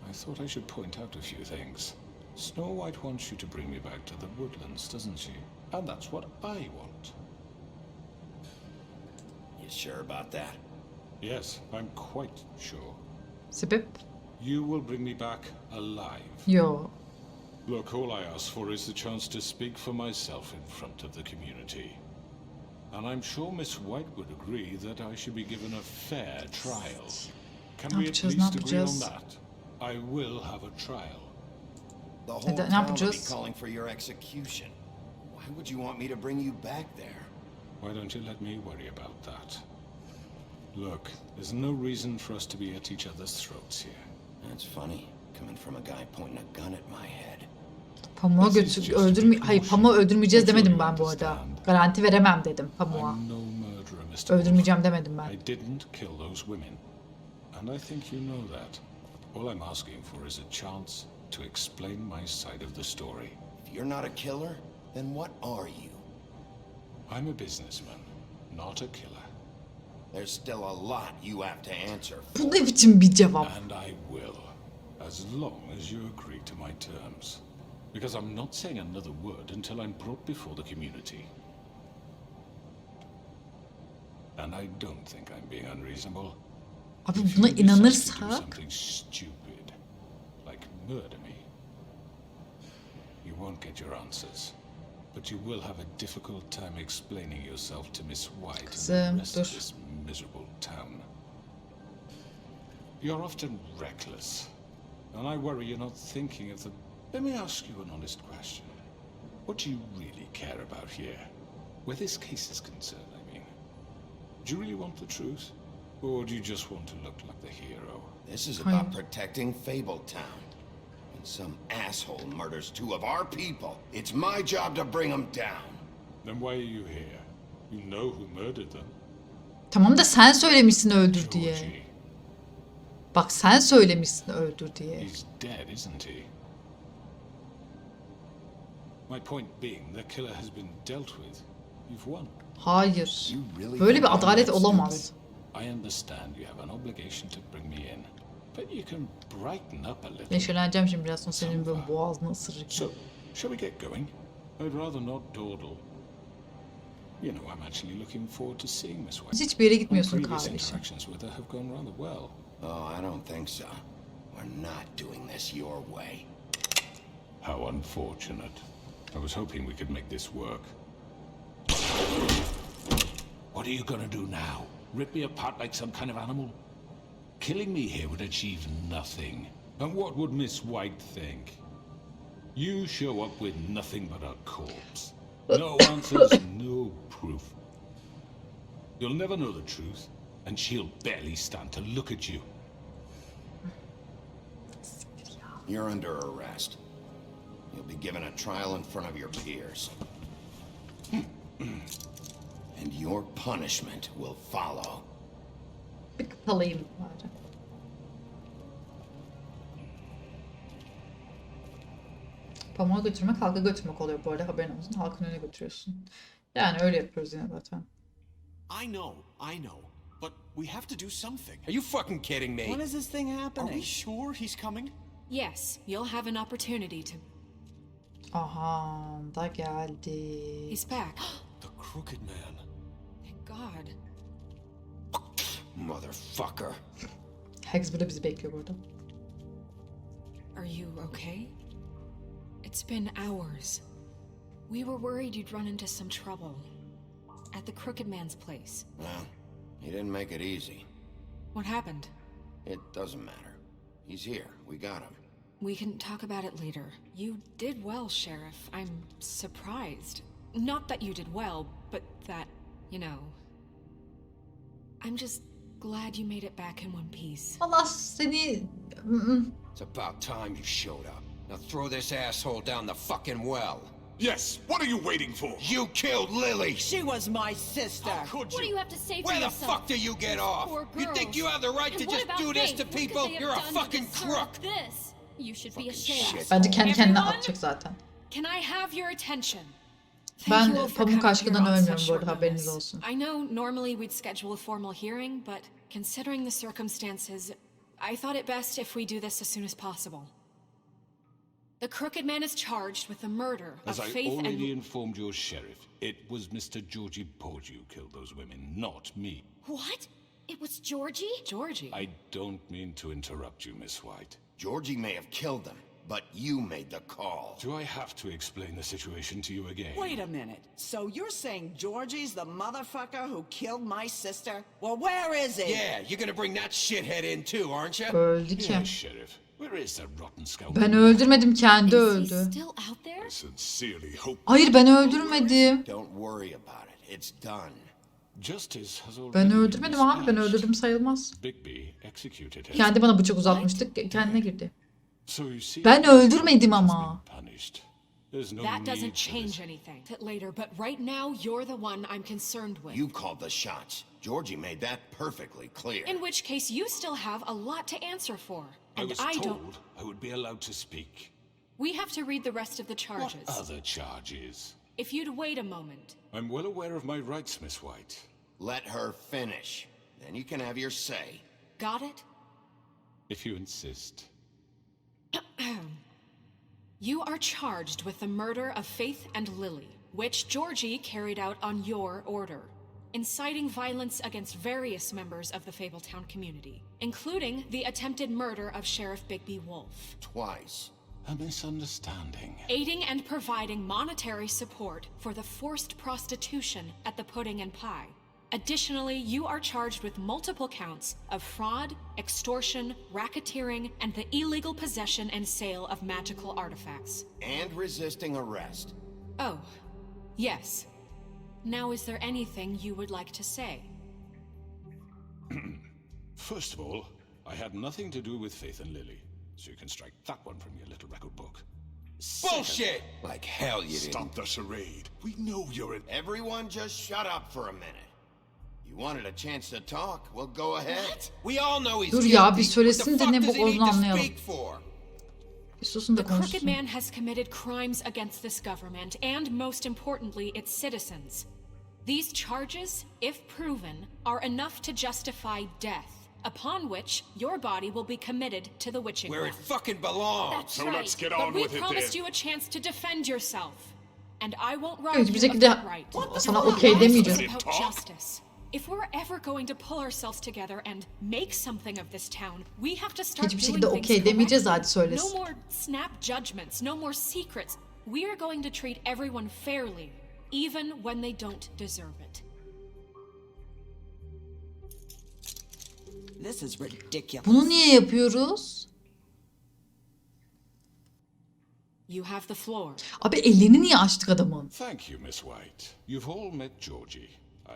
I thought I should point out a few things. Snow White wants you to bring me back to the woodlands, doesn't she? And that's what I want. You sure about that? Yes, I'm quite sure. Sebep? You will bring me back alive. Yo. Look, all I ask for is the chance to speak for myself in front of the community. And I'm sure Miss White would agree that I should be given a fair trial. Can we at least agree on that? I will have a trial. The whole Ne town will be yapacağız? calling for your execution. Why would you want me to bring you back there? Why don't you let me worry about that? Look, there's no reason for us to be at each other's throats here. That's funny, coming from a guy pointing a gun at my head. Pamuğu Hayır, pamuğu öldürmeyeceğiz demedim ben bu arada. Garanti veremem dedim pamuğa. I'm no murderer, Mr. Wolf. Öldürmeyeceğim demedim ben. I didn't kill those women. And I think you know that. All I'm asking for is a chance to explain my side of the story. If you're not a killer, then what are you? I'm a businessman, not a killer. There's still a lot you have to answer for. Bu ne biçim bir cevap? And I will, as long as you agree to my terms. Because I'm not saying another word until I'm brought before the community. And I don't think I'm being unreasonable. Abi If buna you decide to do inanırsak something stupid, like murder me, you won't get your answers. But you will have a difficult time explaining yourself to Miss White and the Kızım, rest of dur. this miserable town. You're often reckless, and I worry you're not thinking of the... Let me ask you an honest question. What do you really care about here? Where this case is concerned, I mean. Do you really want the truth? Or do you just want to look like the hero? This is about protecting Fabletown. When some asshole murders 2 of our people, it's my job to bring them down. Then why are you here? You know who murdered them. Tamam da sen söylemişsin öldür diye. Georgie. Bak sen söylemişsin öldür diye. He's dead, isn't he? My point being, the killer has been dealt with. You've won. Hayır. You really Böyle think bir I'm adalet that olamaz. stupid? I understand you have an obligation to bring me in, but you can brighten up a little. Neşeleneceğim şimdi biraz sonra senin böyle boğazını ısırırken. So, shall we get going? I'd rather not dawdle. You know, I'm actually looking forward to seeing Miss White. Biz hiçbir yere My gitmiyorsun previous kardeşim. interactions with her have gone rather well. Oh, I don't think so. We're not doing this your way. How unfortunate. I was hoping we could make this work. What are you gonna do now? Rip me apart like some kind of animal? Killing me here would achieve nothing. And what would Miss White think? You show up with nothing but a corpse. No answers, no proof. You'll never know the truth, and she'll barely stand to look at you. You're under arrest. You'll be given a trial in front of your peers. And your punishment will follow. Bir kıpalayayım bari. Pamuğa götürmek halka götürmek oluyor bu arada, haberin olsun. Halkın önüne götürüyorsun. Yani öyle yapıyoruz yine zaten. I know. But we have to do something. Are you fucking kidding me? When is this thing Are happening? we sure he's coming? Yes, you'll have an opportunity to. Aha da geldi. He's back. The crooked man. Thank God. Motherfucker. Herkes burada bizi bekliyor burada. Are you okay? It's been hours. We were worried you'd run into some trouble. At the crooked man's place. Well, he didn't make it easy. What happened? It doesn't matter. He's here. We got him. We can talk about it later. You did well, Sheriff. I'm surprised. Not that you did well, but that, you know. I'm just glad you made it back in one piece. Allah seni... It's about time you showed up. Now throw this asshole down the fucking well. Yes, what are you waiting for? You killed Lily! She was my sister. How could What do you? you have to say for Where the yourself? fuck do you get off? Poor You think girls. you have the right And to what just about do this Faith? to What could people? they have You're a done to fucking deserve crook! This? You should be Fucking ashamed. shit. Bence kendi kendine Everyone? atacak zaten. Can I have your attention? Ben you all for pamuk coming aşkından here on ölmüyorum such bu arada, short haberiniz notice. olsun. I know normally we'd schedule a formal hearing, but considering the circumstances, I thought it best if we do this as soon as possible. The crooked man is charged with the murder As of I Faith already and... informed your sheriff, it was Mr. Georgie Porgy who killed those women, not me. What? It was Georgie? Georgie? I don't mean to interrupt you, Miss White. Georgie may have killed them, but you made the call. Do I have to explain the situation to you again? Wait a minute. So you're saying Georgie's the motherfucker who killed my sister? Well, where is he? Yeah, you're gonna bring that shithead in too, aren't you? Öldü ki. Yes, Sheriff. Where is that rotten scoundrel? Ben öldürmedim, kendi Is he öldü. still out there? I sincerely hope Hayır ben öldürmedim. Don't worry about it. It's done. justice has already Ben been öldürmedim abi, ben dispatched. öldürdüm sayılmaz. Bigby executed her. Kendi bana bıçak uzatmıştık, kendine girdi. So you see, Ben öldürmedim ama. punished. There's no That need doesn't for this. change anything. Later, but right now you're the one I'm concerned with. You called the shots. Georgie made that perfectly clear. In which case, you still have a lot to answer for. I And was I don't... told I would be allowed to speak. We have to read the rest of the What charges. other charges? If you'd wait a moment. I'm well aware of my rights, Miss White. Let her finish. Then you can have your say. Got it? If you insist. You are charged with the murder of Faith and Lily, which Georgie carried out on your order, inciting violence against various members of the Fabletown community, including the attempted murder of Sheriff Bigby Wolf. Twice. A misunderstanding. Aiding and providing monetary support for the forced prostitution at the Pudding and Pie. Additionally, you are charged with multiple counts of fraud, extortion, racketeering, and the illegal possession and sale of magical artifacts. And resisting arrest. Oh, yes. Now, is there anything you would like to say? First of all, I had nothing to do with Faith and Lily, so you can strike that one from your little record book. Bullshit! Like hell you didn't. Stop the charade. We know you're an... Everyone just shut up for a minute. You wanted a chance to talk, well go ahead. What? We all know he's Dur guilty. ya, bir söylesin What the de ne fuck does bok he need olduğunu to anlayalım. speak for? Bir susun da The crooked konuşsun. man has committed crimes against this government and, most importantly, its citizens. These charges, if proven, are enough to justify death, upon which your body will be committed to the witching Where it well. fucking belongs. That's So right. let's get But on we with it promised then. you a chance to defend yourself, and I won't rob Evet, you bir of şekilde that right. sana Our okey lives demeyeceğiz. is about justice. If we're ever going to pull ourselves together and make something of this town, we have to start Hiçbir doing şekilde things okey demeyeceğiz, correctly. hadi söylesin. No more snap judgments, no more secrets. We are going to treat everyone fairly, even when they don't deserve it. This is ridiculous. Bunu niye yapıyoruz? You have the floor. Abi ellerini niye açtık adamın? Thank you, Miss White. You've all met Georgie.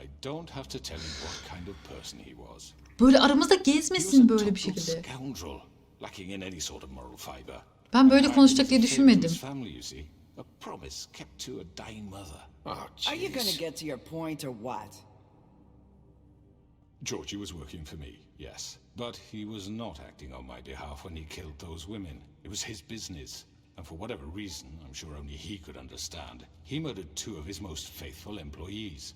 I don't have to tell you what kind of person he was. Böyle aramızda He was gezmesin a böyle bir total şekilde. scoundrel, lacking in any sort of moral fiber. Ben böyle And konuşacak diye he was a düşünmedim. his family, you see. A promise kept to a dying mother. Oh, Are you gonna jeez. get to your point or what? Georgie was working for me, yes. But he was not acting on my behalf when he killed those women. It was his business. And for whatever reason, I'm sure only he could understand, he murdered 2 of his most faithful employees.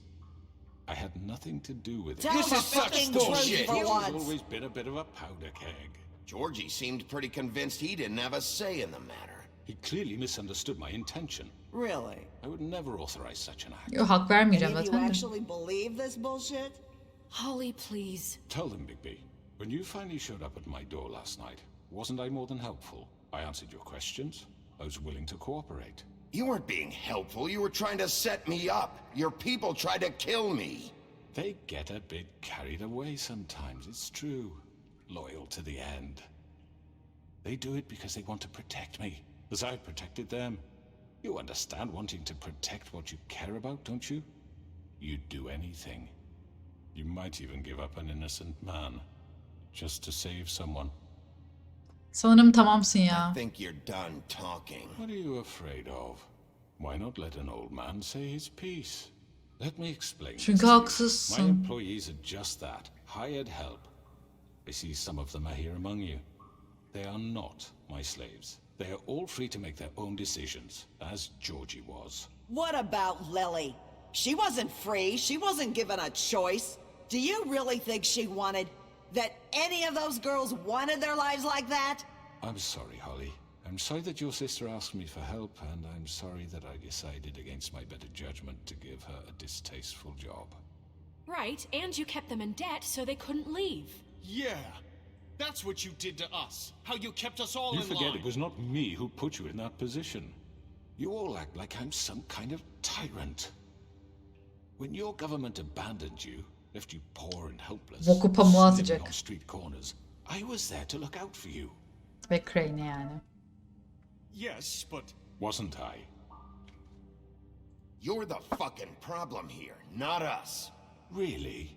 I had nothing to do with it. Tell This the is such fucking bullshit. truth for He's once. always been a bit of a powder keg. Georgie seemed pretty convinced he didn't have a say in the matter. He clearly misunderstood my intention. Really? I would never authorize such an act. Yok, hak vermeyeceğim Any of you zaten de. actually believe this bullshit? Holly, please. Tell them, Bigby, when you finally showed up at my door last night, wasn't I more than helpful? I answered your questions. I was willing to cooperate. You weren't being helpful, you were trying to set me up. Your people tried to kill me. They get a bit carried away sometimes, it's true. Loyal to the end. They do it because they want to protect me, as I've protected them. You understand wanting to protect what you care about, don't you? You'd do anything. You might even give up an innocent man, just to save someone. Sanırım tamamsın I ya. think you're done talking. What are you afraid of? Why not let an old man say his piece? Let me explain. Çünkü this to you. My haksızsın. employees are just that, hired help. I see some of them are here among you. They are not my slaves. They are all free to make their own decisions, as Georgie was. What about Lily? She wasn't free. She wasn't given a choice. Do you really think she wanted... that any of those girls wanted their lives like that? I'm sorry, Holly. I'm sorry that your sister asked me for help, and I'm sorry that I decided against my better judgment to give her a distasteful job. Right, and you kept them in debt so they couldn't leave. Yeah. That's what you did to us. How you kept us all You in forget line. it was not me who put you in that position. You all act like I'm some kind of tyrant. When your government abandoned you, left you poor and helpless, Boku pamuğa living atacak. on street corners, I was there to look out for you. Ve Crane yani. Yes, but... Wasn't I? You're the fucking problem here, not us. Really?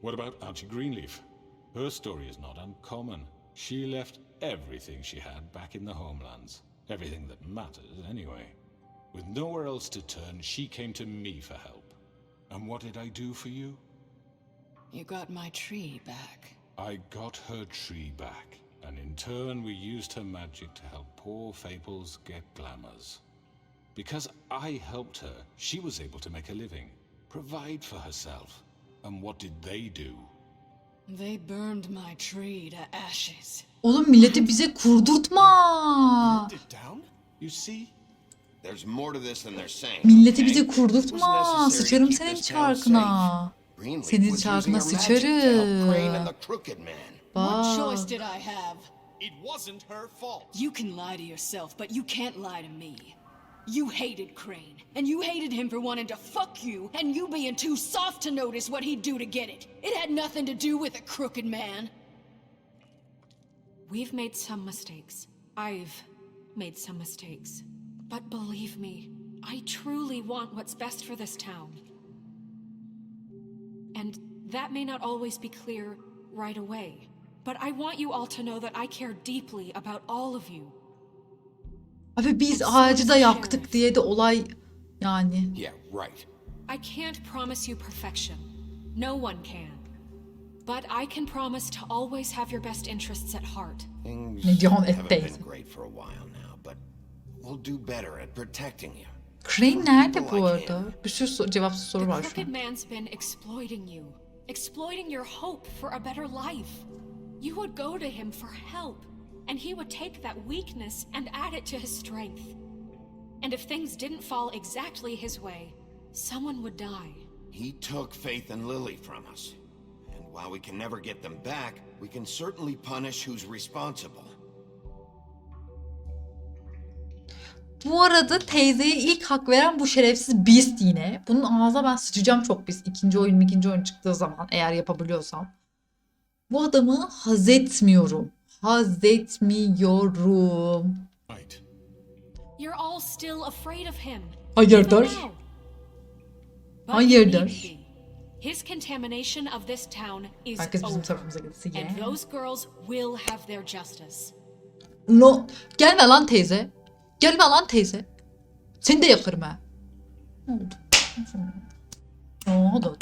What about Archie Greenleaf? Her story is not uncommon. She left everything she had back in the homelands. Everything that mattered, anyway. With nowhere else to turn, she came to me for help. And what did I do for you? You got my tree back. I got her tree back, and in turn we used her magic to help poor Fables get glamours. Because I helped her, she was able to make a living, provide for herself. And what did they do? They burned my tree to ashes. Oğlum milleti bize kurdurtma. It down? You see? There's more to this than they're saying. Milleti okay? bize It was kurdurtma. necessary to Sıçarım keep senin this town safe. çarkına. Greenleaf Senin was çarkına using her magic to help Crane and sıçarım. the Crooked Man. What choice Bak. did I have? It wasn't her fault. You can lie to yourself, but you can't lie to me. You hated Crane, and you hated him for wanting to fuck you, and you being too soft to notice what he'd do to get it. It had nothing to do with a crooked man. We've made some mistakes. I've made some mistakes. But believe me, I truly want what's best for this town. And that may not always be clear right away. But I want you all to know that I care deeply about all of you. Abi biz ağacı da yaktık diye de olay yani. Yeah, right. I can't promise you perfection. No one can. But I can promise to always have your best interests at heart. Things Ne diyorsun haven't teyze? been great for a while now, but we'll do better at protecting you. Crane nerede bu arada? Bir sürü cevapsız soru The var şu crooked an. man's been exploiting you. Exploiting your hope for a better life. You would go to him for help, and he would take that weakness and add it to his strength. And if things didn't fall exactly his way, someone would die. He took Faith and Lily from us. And while we can never get them back, we can certainly punish who's responsible. Bu arada teyzeye ilk hak veren bu şerefsiz Beast yine. Bunun ağzına ben sıçacağım çok pis. İkinci oyun çıktığı zaman eğer yapabiliyorsam. Bu adamı haz etmiyorum. Haz etmiyorum. Right. You're all still afraid of him. Hayırdır? even now. But Hayırdır? you need to be. His contamination of this town is Herkes bizim over. tarafımıza gitsin ya. And those girls will have their justice. No. Gelme lan teyze. Gelme lan teyze. Seni de yakarım ha. Ne oldu? Ne oldu?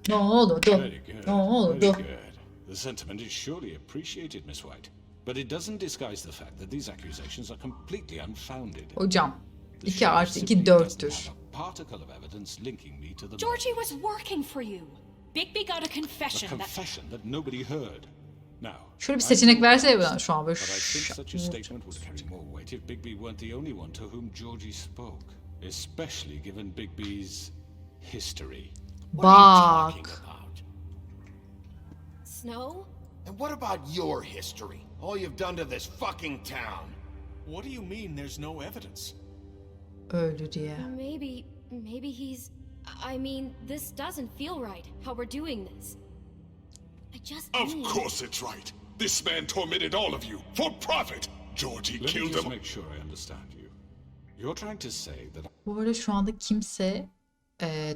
Ne oldu? Very good. Ne oldu? Very good. The sentiment is surely appreciated, Miss White. But it doesn't disguise the fact that these accusations are completely unfounded. Hocam. The 2 sheriff artı 2 simply doesn't 4'tür. have a particle of evidence linking me to the Georgie was working for you. Bigby got a a confession that... confession that nobody heard. Now, Şöyle bir I seçenek know verse that, ya şu an böyle. but I think such a statement would carry more weight if Bigby weren't the only one to whom Georgie spoke, especially given Bigby's history. What are you talking Bak. about? Snow? And what about your history? All you've done to this fucking town? What do you mean there's no evidence? Öldü diye. Maybe he's... I mean, this doesn't feel right, how we're doing this. I just Of need... course it's right. This man tormented all of you for profit. Georgie Let me killed just him. make sure I understand you. You're trying to say that Bu arada şu anda kimse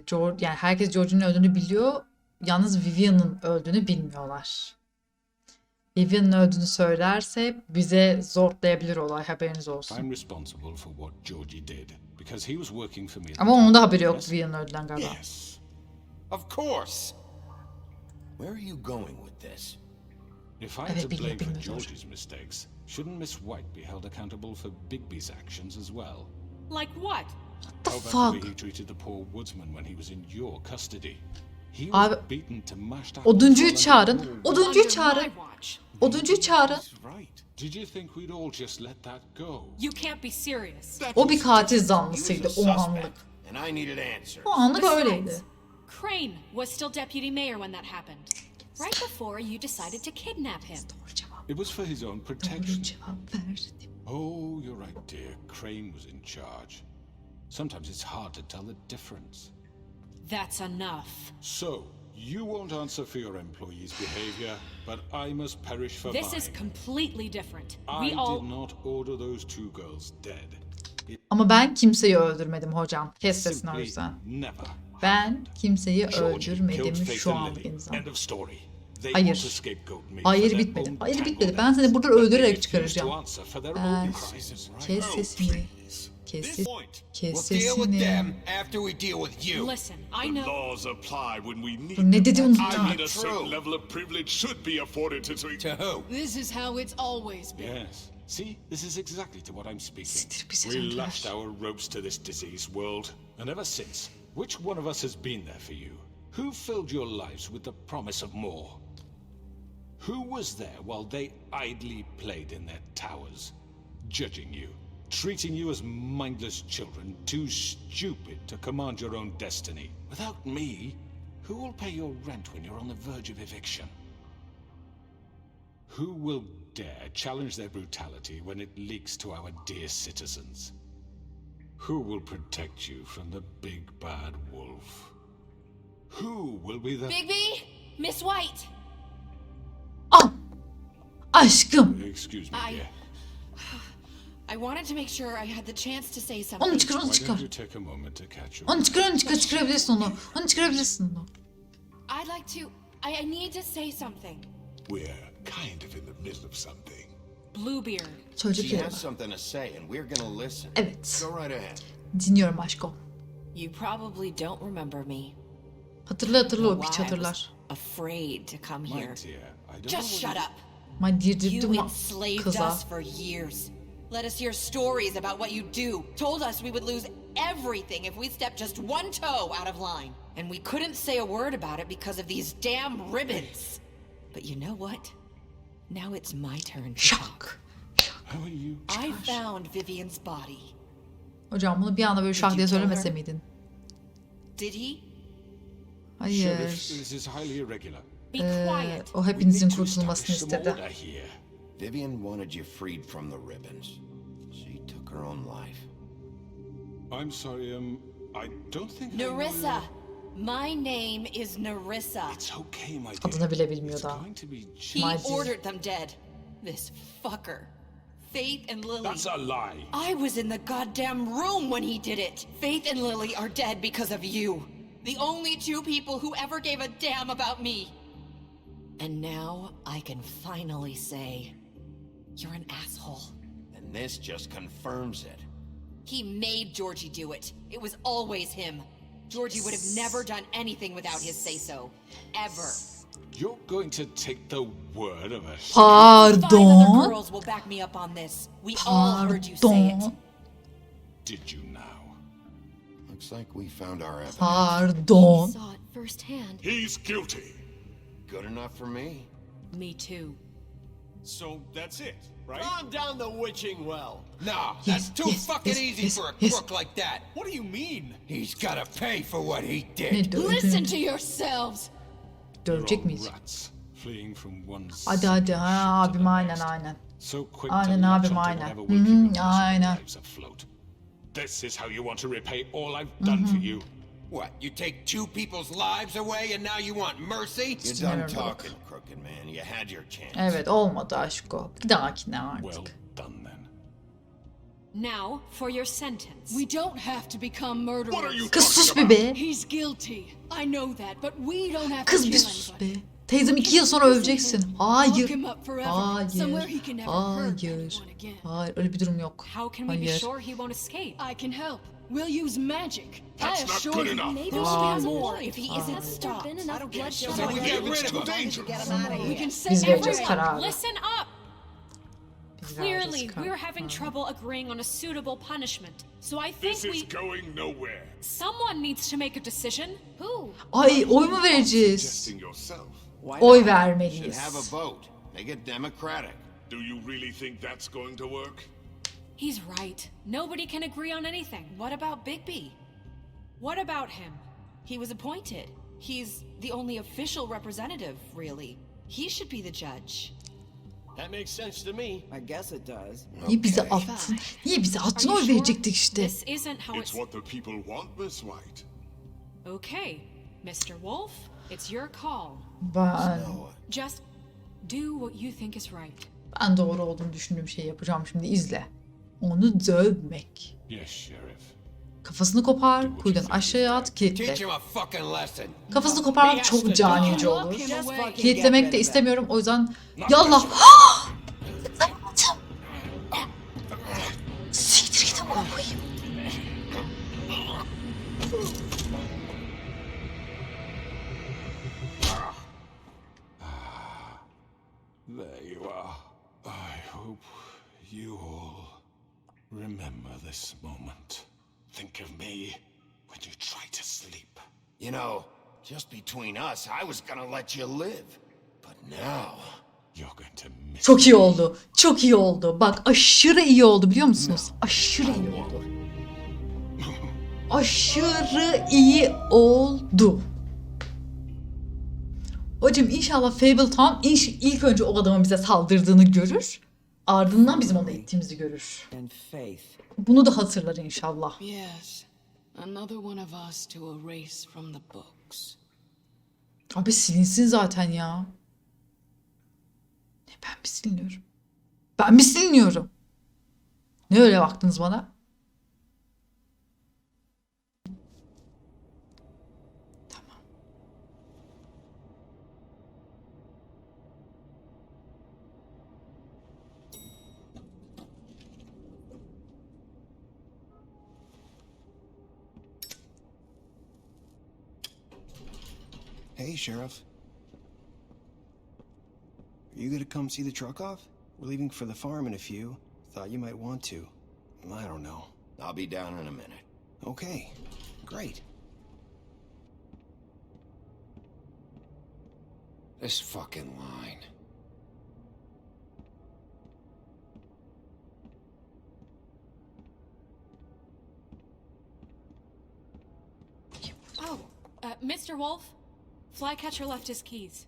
George, yani herkes George'un öldüğünü biliyor. Yalnız Vivian'ın öldüğünü bilmiyorlar. Vivian'ın öldüğünü söylerse bize zorlayabilir olay, haberiniz olsun. I'm responsible for what Georgie did because he was working for me. at the Ama onun da time. haberi yok Yes? Vivian'ın öldüğünden galiba. Yes. Of course. Where are you going with this? If I'm Evet, to bilmiyor, blame for bilmiyor. Georgie's mistakes, shouldn't Miss White be held accountable for Bigby's actions as well? Like what? The How about the way fuck? he treated the poor woodsman when he was in your custody? He Abi, was beaten to mashed up. Oduncuyu çağırın. Oduncuyu Under çağırın. my watch. Oduncuyu çağırın. He's right. Did you think we'd all just let that go? You can't be serious. O bir katil He was zanlısıydı a o anlık. suspect, and I needed answers. O anlık öyleydi. Besides, Crane was still deputy mayor when that happened. Right before you decided to kidnap him. Doğru cevap. It was for his own Doğru protection. cevap verdim. Oh, you're right, dear. Crane was in charge. Sometimes it's hard to tell the difference. That's enough. So, you won't answer for your employees' behavior, but I must perish for This mine. is completely different. I We all... did not order those two girls dead. It Ama ben kimseyi öldürmedim hocam. Kes sesini o simply yüzden. never Ben happened. kimseyi Georgie killed öldürmedim Faith şu and an Lily. insan. End of story. They Hayır. want to scapegoat me Hayır for their bitmedi. own Hayır bitmedi. tangled Ben seni burada ends, but they öldürerek refuse çıkaracağım. to answer for their Ben own crimes. kes sesini. Please. Kes, This ses- point. kes We'll deal with sesini. them after we deal with you. Listen, I The know... laws apply when we need Dur, ne them. dedi unuttum. I mean, a Not certain true. level of privilege should be afforded to To who? This is how it's always been. Yes. See, this is exactly to what I'm speaking. Siktir bizi We döndüler. lashed our ropes to this diseased world, and ever since, which one of us has been there for you? Who filled your lives with the promise of more? Who was there while they idly played in their towers, judging you, treating you as mindless children, too stupid to command your own destiny? Without me, who will pay your rent when you're on the verge of eviction? Who will dare challenge their brutality when it leaks to our dear citizens? Who will protect you from the big bad wolf? Who will be the... Bigby? Miss White? Ah! Aşkım. Excuse me, dear. I wanted to make sure I had the chance to say something. Onu çıkar, onu Why don't çıkar. you take a moment to catch your... Onu çıkar, onu çıkar. Çıkarabilirsin onu. Onu çıkarabilirsin onu. I'd like to... I need to say something. We're kind of in the middle of something. Bluebeard. Söyleyecek She şey has var. something to say and we're gonna listen. Evet. Go right ahead. Dinliyorum aşkım. You probably don't remember me. Hatırla o Why piç I hatırlar. was afraid to come My here. dear, I don't Just know shut what up. Ma dirdirdim You enslaved kıza. us for years. Let us hear stories about what you do. Told us we would lose everything if we stepped just one toe out of line. And we couldn't say a word about it because of these damn ribbons. But you know what? Now it's my turn to Şak. talk. How are you? I found Vivian's body. Hocam bunu bir anda böyle şak diye söylemese miydin? Did he? Hayır. Sheriff, this is highly irregular. Be quiet. O hepinizin We need to kurtulmasını establish some istedi. order here. Vivian wanted you freed from the ribbons. She took her own life. I'm sorry, I don't think Narissa. My name is Narissa. It's okay, my dear. Adını bile bilmiyor It's daha. going to be He My dear. ordered them dead. This fucker. Faith and Lily. That's a lie. I was in the goddamn room when he did it. Faith and Lily are dead because of you. The only two people who ever gave a damn about me. And now I can finally say, you're an asshole. And this just confirms it. He made Georgie do it. It was always him. Georgie would have never done anything without his say-so. Ever. You're going to take the word of a... 5 other Pardon. girls will back me up on this. We all heard you say it. Pardon. Did you now? Looks like we found our evidence. Pardon. Saw it firsthand. He's guilty. Good enough for me. Me too. So that's it, right? Calm down the witching well. Nah, Yes, that's too yes, fucking yes, easy yes, for a yes. crook like that. What do you mean? He's gotta pay for what he Ne did. dövdün? yourselves. Dövecek You're miyiz? rats, fleeing from one Hadi hadi sinking ha ship to abim the aynen next. aynen. So quick Aynen to latch abim onto aynen. whatever Hı will keep your hı, miserable aynen. lives afloat. This is how you want to repay all I've done for you. What, you take two people's lives away and now you want mercy? You're done Sinirlendim. talking, crooked man. You had your chance. Evet olmadı aşko. Bir dahakine Well artık. done then. Now for your sentence. We don't have to become murderers. What are you Kız sus talking bir about? be. He's guilty. I know that, but we don't have to Kız kill bir sus anybody. be. Teyzem 2 yıl sonra öveceksin. Lock Hayır. him up forever. Hayır. Somewhere he can never hurt Hayır. anyone again. Hayır öyle bir durum yok. How can we be Hayır. sure he won't escape? I can help. We'll use magic. That's I not assure good you. enough. Maybe There'll she be has a more point. if he isn't Hasn't there stopped. been I enough don't get bloodshed it. So we already? get rid It's of too him. dangerous. Get him out of We here. can Biz send vereceğiz everyone. kararı. Listen up! Biz Clearly, vereceğiz kararı. we're having trouble agreeing on a suitable punishment. So I think This is we... going nowhere. Someone needs to make a decision. Who? Ay oy mu vereceğiz? Suggesting yourself. Why Oy not? Should vermeliyiz. have a vote. Make it democratic. Do you really think that's going to work? He's right. Nobody can agree on anything. What about Bigby? What about him? He was appointed. He's the only official representative, really. He should be the judge. That makes sense to me. I guess it does. Niye bize Okay. attın? Niye bize Are attın you oy sure? verecektik işte. This isn't how It's what the people want, Miss White. Okay, Mr. Wolf, it's your call. Ben Just do what you think is right. ben doğru olduğunu düşündüğüm şeyi yapacağım şimdi izle. Onu dövmek. Yes, Sheriff. Kafasını kopar, kuyudan aşağıya at, Teach kilitle. him a fucking lesson. Kafasını koparmak çok canice Lock olur. him Just away. fucking Kilitlemek get de rid of him. istemiyorum o yüzden yallah. Siktir git amına koyayım. There you are. I hope you all remember this moment. Think of me when you try to sleep. You know, just between us, I was gonna let you live. But now... You're going to miss Çok iyi oldu. Çok iyi oldu. Bak aşırı iyi oldu biliyor musunuz? Aşırı iyi oldu. Aşırı iyi oldu. Hocam inşallah Fabletown ilk önce o adamın bize saldırdığını görür. Ardından bizim onu ettiğimizi görür. And faith. Bunu da hatırlar inşallah. Yes. Another one of us to erase from the books. Abi silinsin zaten ya. Ne ben mi siliniyorum? Ben mi siliniyorum? Ne öyle baktınız bana? Tamam. Hey, Sheriff. Are you gonna come see the truck off? We're leaving for the farm in a few. Thought you might want to. I don't know. I'll be down in a minute. Okay, great. This fucking line. Oh, Mr. Wolf, Flycatcher left his keys.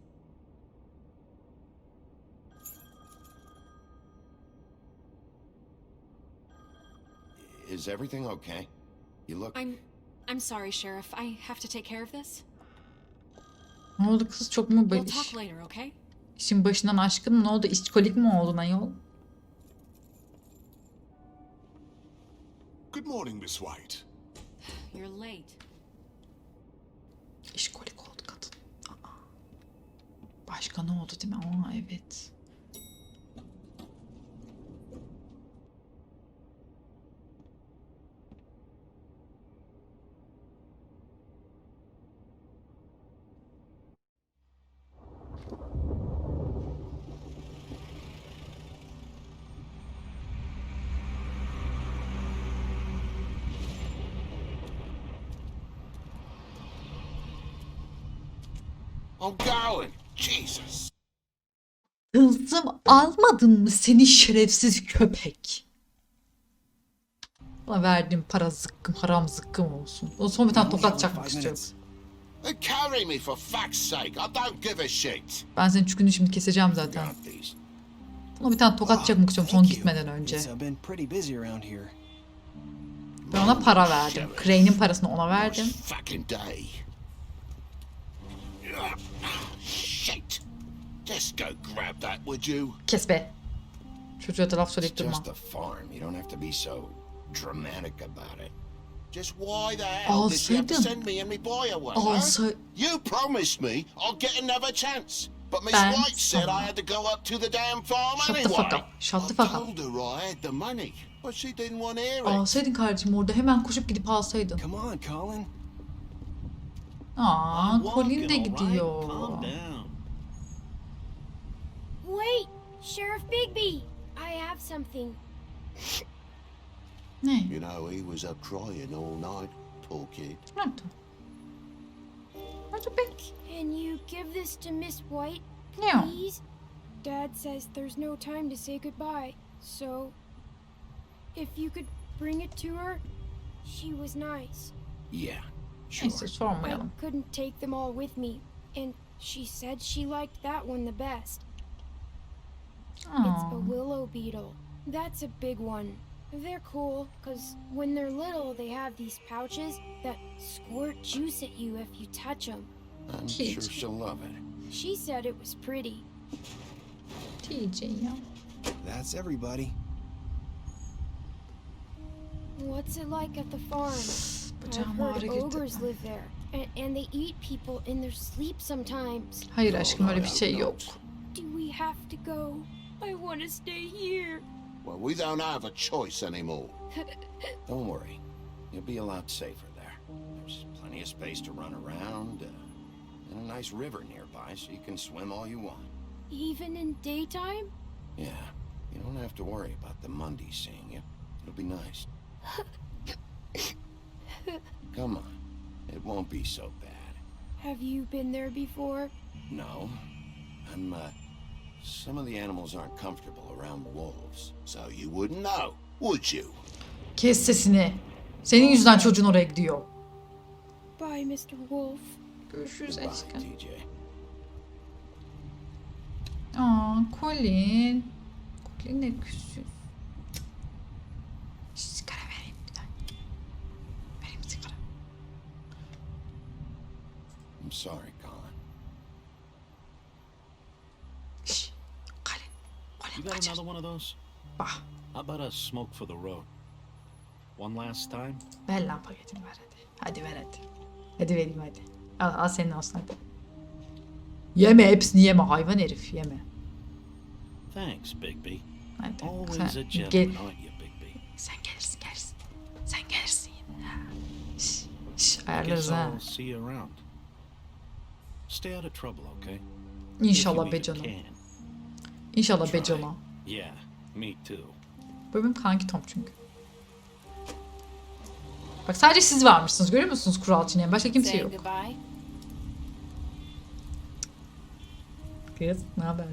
Is everything okay? You look... I'm sorry, Sheriff. I have to take care of this. Ne oldu kız, çok mu We'll talk later, okay? işin başından aşkın mı, ne oldu, işkolik mi oldun ayol? Good morning, Miss White. You're late. İşkolik oldu kadın. Aa. Başka ne oldu değil mi? Aa evet. I'm going. Jesus. Tılsım almadın mı seni şerefsiz köpek? Bana verdiğim para zıkkım, haram zıkkım olsun. O son bir tane tokat çakmak istiyorum. Carry me for fuck's sake. I don't give a shit. Ben senin çükünü şimdi keseceğim zaten. Buna bir tane tokat çakmak istiyorum son gitmeden önce. Ben ona para verdim. Crane'in parasını ona verdim. Fucking day. Shit. Just go grab that, would you? Kes be. Çocuğa da laf söyleyip It's durma. just a farm. You don't have to be so dramatic about it. Just why the hell did you have to send me and me boy away? Huh? You promised me I'll get another chance. But Miss White said I had to go up to the damn farm Shut anyway. the fuck up. Shut the fuck up. I told her I had the money, but she didn't want to hear it. Alsaydın kardeşim, orada hemen koşup gidip alsaydın. Come on, Colin. Aa, Colin de gidiyor. Wait, Sheriff Bigby, I have something. Ne? You know, he was up crying all night, poor kid. Ne yaptı? Hadi be. Can you give this to Miss White, No. please? Dad says there's no time to say goodbye, so if you could bring it to her, she was nice. Yeah, sure. Neyse sormayalım. I couldn't take them all with me, and she said she liked that one the best. It's a willow beetle. That's a big one. They're cool, because when they're little, they have these pouches that squirt juice at you if you touch them. I'm sure she'll love it. She said it was pretty. TJ ya. That's everybody. What's it like at the farm? I've heard ogres live there, and they eat people in their sleep sometimes. Hayır aşkım, öyle bir şey yok. Do we have to go? I want to stay here. Well, we don't have a choice anymore. Don't worry. You'll be a lot safer there. There's plenty of space to run around, and a nice river nearby so you can swim all you want. Even in daytime? Yeah, you don't have to worry about the Monday seeing you. It'll be nice. Come on. It won't be so bad. Have you been there before? No. Some of the animals aren't comfortable around wolves, so you wouldn't know, would you? Kes sesini. Senin yüzünden çocuğun oraya gidiyor. Bye, Mr. Wolf. Görüşürüz Bye, aşkım. TJ. Aa, Colin. Colin ne küsüz. Sigara vereyim bir tane. Vereyim sigara. I'm sorry, Colin. Şşş. Colin. You Colin got another one of those? Bah. How about a smoke for the road? One last time? Ver lan paketini, ver hadi. Hadi ver hadi. Hadi vereyim hadi. Al senin olsun hadi. Yeme, hepsini yeme hayvan herif, yeme. Thanks, Bigby. Hadi. Always Sen a gentleman, gel. aren't you, Bigby? Sen gelirsin. Sen gelirsin. Şşş, I ayarlarız guess ha. I'll see you around. Stay out of trouble, okay? İnşallah be canım. İnşallah be canım. Yeah, me too. Bu benim kanki Tom çünkü. Bak sadece siz varmışsınız. Görüyor musunuz kural çiğneyen? Başka kimse yok. Kız ne haber?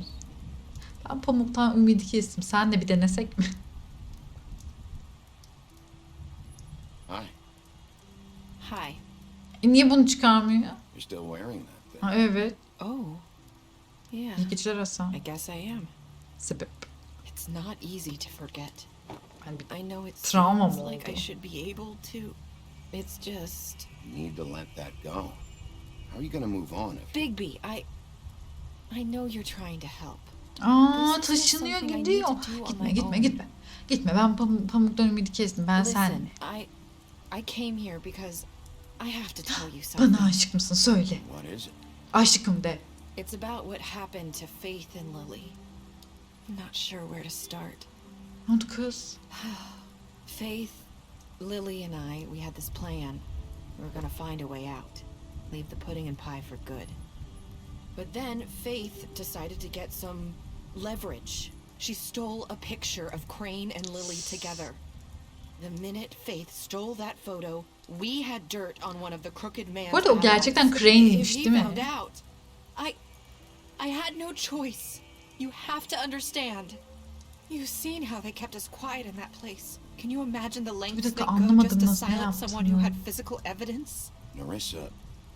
Ben pamuktan ümidi kestim. Senle bir denesek mi? Hi. Hi. Niye bunu çıkarmıyor? You're still wearing that thing. Ha, evet. Oh. Yeah. İyi geceler Hasan. I guess I am. Sebep. It's not easy to forget. I know it Travma seems mı like I oldu? should be able to. It's just You need to let that go. How are you gonna move on if... Bigby, I know you're trying to help. Aa, taşınıyor gidiyor. Gitme. Gitme ben pamuktan ümidi kestim. Ben senle. I came here because I have to tell you something. Bana aşık mısın? Söyle. What is it? Aşıkım de. It's about what happened to Faith and Lily. I'm not sure where to start. Ne oldu kız? Faith, Lily and I, we had this plan. We were gonna find a way out. Leave the pudding and pie for good. But then Faith decided to get some leverage. She stole a picture of Crane and Lily together. The minute Faith stole that photo, we had dirt on one of the crooked man's. Bu arada o gerçekten Crane'miş değil mi? I had no choice. You have to understand. You've seen how they kept us quiet in that place. Can you imagine the lengths they go just to silence someone who had physical evidence? Narissa,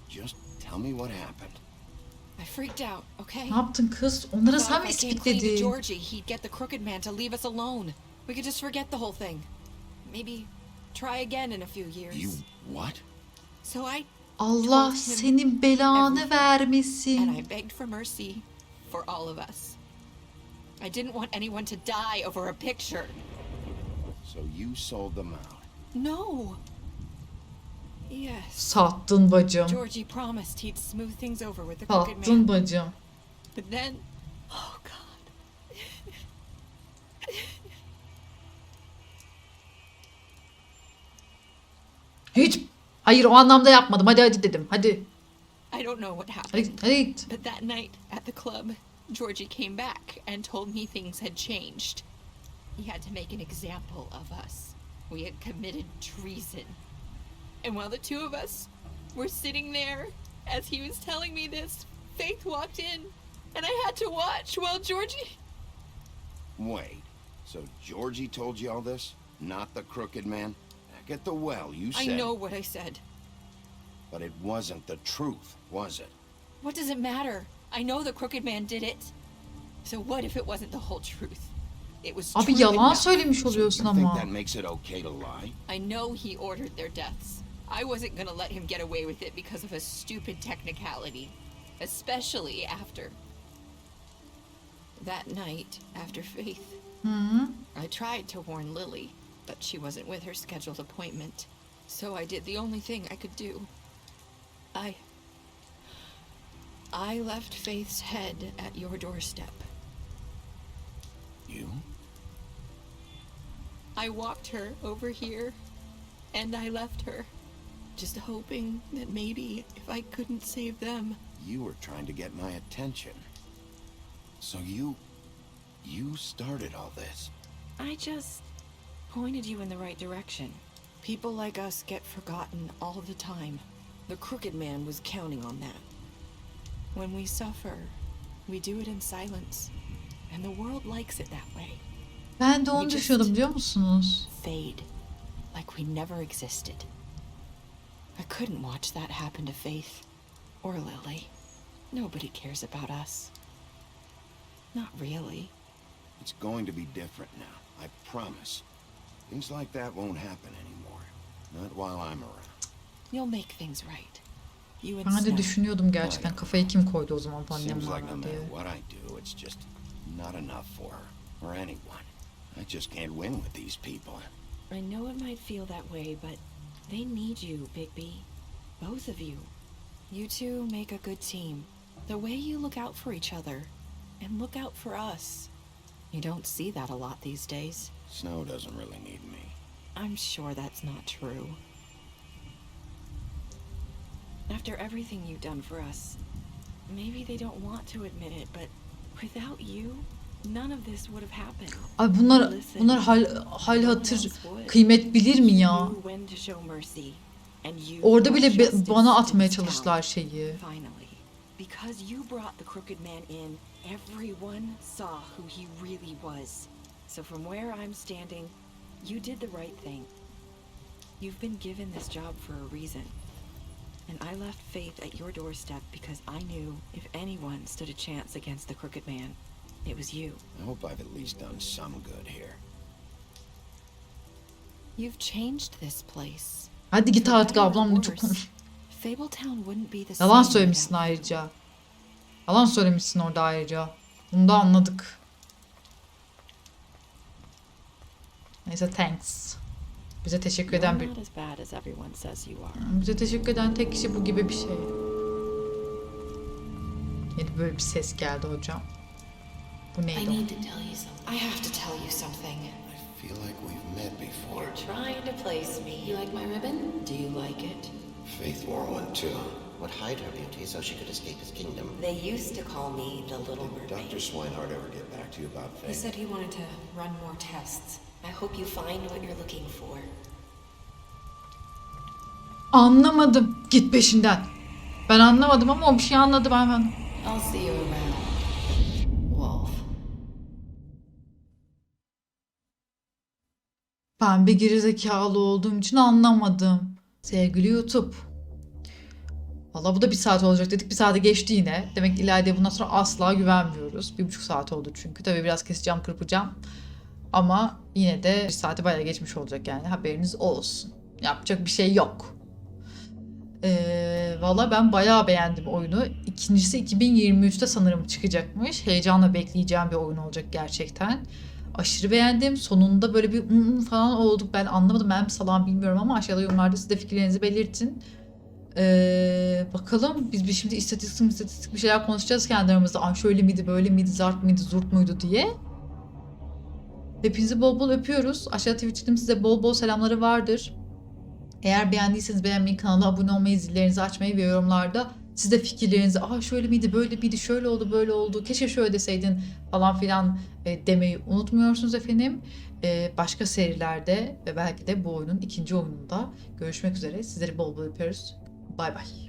just tell me what happened. I freaked out, okay? Ne yaptın kız? Onlara sen mi If I came clean to ispitledin? Georgie, he'd get the crooked man to leave us alone. We could just forget the whole thing. Maybe try again in a few years. You what? So I Allah senin belanı vermesin. and I begged for mercy for all of us. I didn't want anyone to die over a picture. So you sold them out? No. Yes. Sattın bacım. Georgie promised he'd smooth things over with the crooked man. Sattın bacım. But then, oh God. Hiç. Hayır o anlamda yapmadım. Hadi dedim. Hadi. I don't know what happened. Hadi git. But that night at the club, Georgie came back and told me things had changed. He had to make an example of us. We had committed treason. And while the two of us were sitting there, as he was telling me this, Faith walked in, and I had to watch while Georgie... Wait, so Georgie told you all this? Not the crooked man? Back at the well, you said... I know what I said. But it wasn't the truth, was it? What does it matter? I know the crooked man did it. So what if it wasn't the whole truth? It was Abi true yalan enough. söylemiş oluyorsun You think ama. that makes it okay to lie? I know he ordered their deaths. I wasn't gonna let him get away with it because of a stupid technicality. Especially after... that night, after Faith. I tried to warn Lily, but she wasn't with her scheduled appointment. So I did the only thing I could do. I left Faith's head at your doorstep. You? I walked her over here, and I left her, just hoping that maybe if I couldn't save them... You were trying to get my attention. So you started all this. I just pointed you in the right direction. People like us get forgotten all the time. The crooked man was counting on that. When we suffer, we do it in silence. And the world likes it that way. Ben de onu düşünüyordum biliyor musunuz? Fade. Like we never existed. I couldn't watch that happen to Faith. Or Lily. Nobody cares about us. Not really. It's going to be different now, I promise. Things like that won't happen anymore. Not while I'm around. You'll make things right. You and Ben de Snow. düşünüyordum gerçekten. Kafayı kim koydu o zaman annem Seems like no bana matter diye. what I do, it's just not enough for her or anyone. I just can't win with these people. I know it might feel that way, but they need you, Bigby. Both of you. You two make a good team. The way you look out for each other and look out for us. You don't see that a lot these days. Snow doesn't really need me. I'm sure that's not true. After everything you've done for us, Maybe they don't want to admit it, but without you, none of this would have happened. Ay bunlar hal hatır kıymet bilir mi ya? Orada bile bana atmaya çalıştılar şeyi. Because you brought the crooked man in, everyone saw who he really was. So from where I'm standing, you did the right thing. You've been given this job for a reason. And I left Faith at your doorstep because I knew if anyone stood a chance against the crooked man, it was you. I hope I've at least done some good here. You've changed this place. Hadi git artık ablamla çok konuş. Fabletown wouldn't be the Yalan same söylemişsin ayrıca. Yalan söylemişsin orada ayrıca. Bunu da anladık. Neyse thanks. Bize teşekkür eden bir... Bize teşekkür eden tek kişi bu gibi bir şey. Yeni böyle bir ses geldi hocam. Bu neydi o? I have to tell you something. I feel like we've met before. You're trying to place me. You like my ribbon? Do you like it? Faith wore one too. Would hide her beauty so she could escape his kingdom. They used to call me the Little Did Mermaid. Dr. Swinehart ever get back to you about Faith? He said he wanted to run more tests. I hope you find what you're looking for. Anlamadım. Git peşinden. Ben anlamadım ama o bir şey anladı hemen. I'll see you around. Wolf. Ben bir gerizekalı olduğum için anlamadım. Sevgili YouTube. Valla bu da 1 saat olacak dedik. 1 saate geçti yine. Demek ki ileride bundan sonra asla güvenmiyoruz. 1,5 saat oldu çünkü. Tabii biraz keseceğim, kırpacağım. Ama yine de 1 saate bayağı geçmiş olacak yani. Haberiniz olsun. Yapacak bir şey yok. Valla ben bayağı beğendim oyunu. İkincisi 2023'te sanırım çıkacakmış. Heyecanla bekleyeceğim bir oyun olacak gerçekten. Aşırı beğendim. Sonunda böyle bir falan olduk. Ben anlamadım. Ben mi salam bilmiyorum ama aşağıda yorumlarda siz de fikirlerinizi belirtin. Bakalım biz şimdi istatistik bir şeyler konuşacağız kendi aramızda. Ay şöyle miydi, böyle miydi, zart mıydı, zurt muydu diye. Hepinizi bol bol öpüyoruz. Aşağıda Twitch'te size bol bol selamları vardır. Eğer beğendiyseniz beğenmeyi, kanala abone olmayı, zillerinizi açmayı ve yorumlarda siz de fikirlerinizi şöyle miydi, böyle miydi, şöyle oldu, böyle oldu, keşke şöyle deseydin falan filan demeyi unutmuyorsunuz efendim. Başka serilerde ve belki de bu oyunun 2. oyununda görüşmek üzere. Sizleri bol bol öpüyoruz. Bay bay.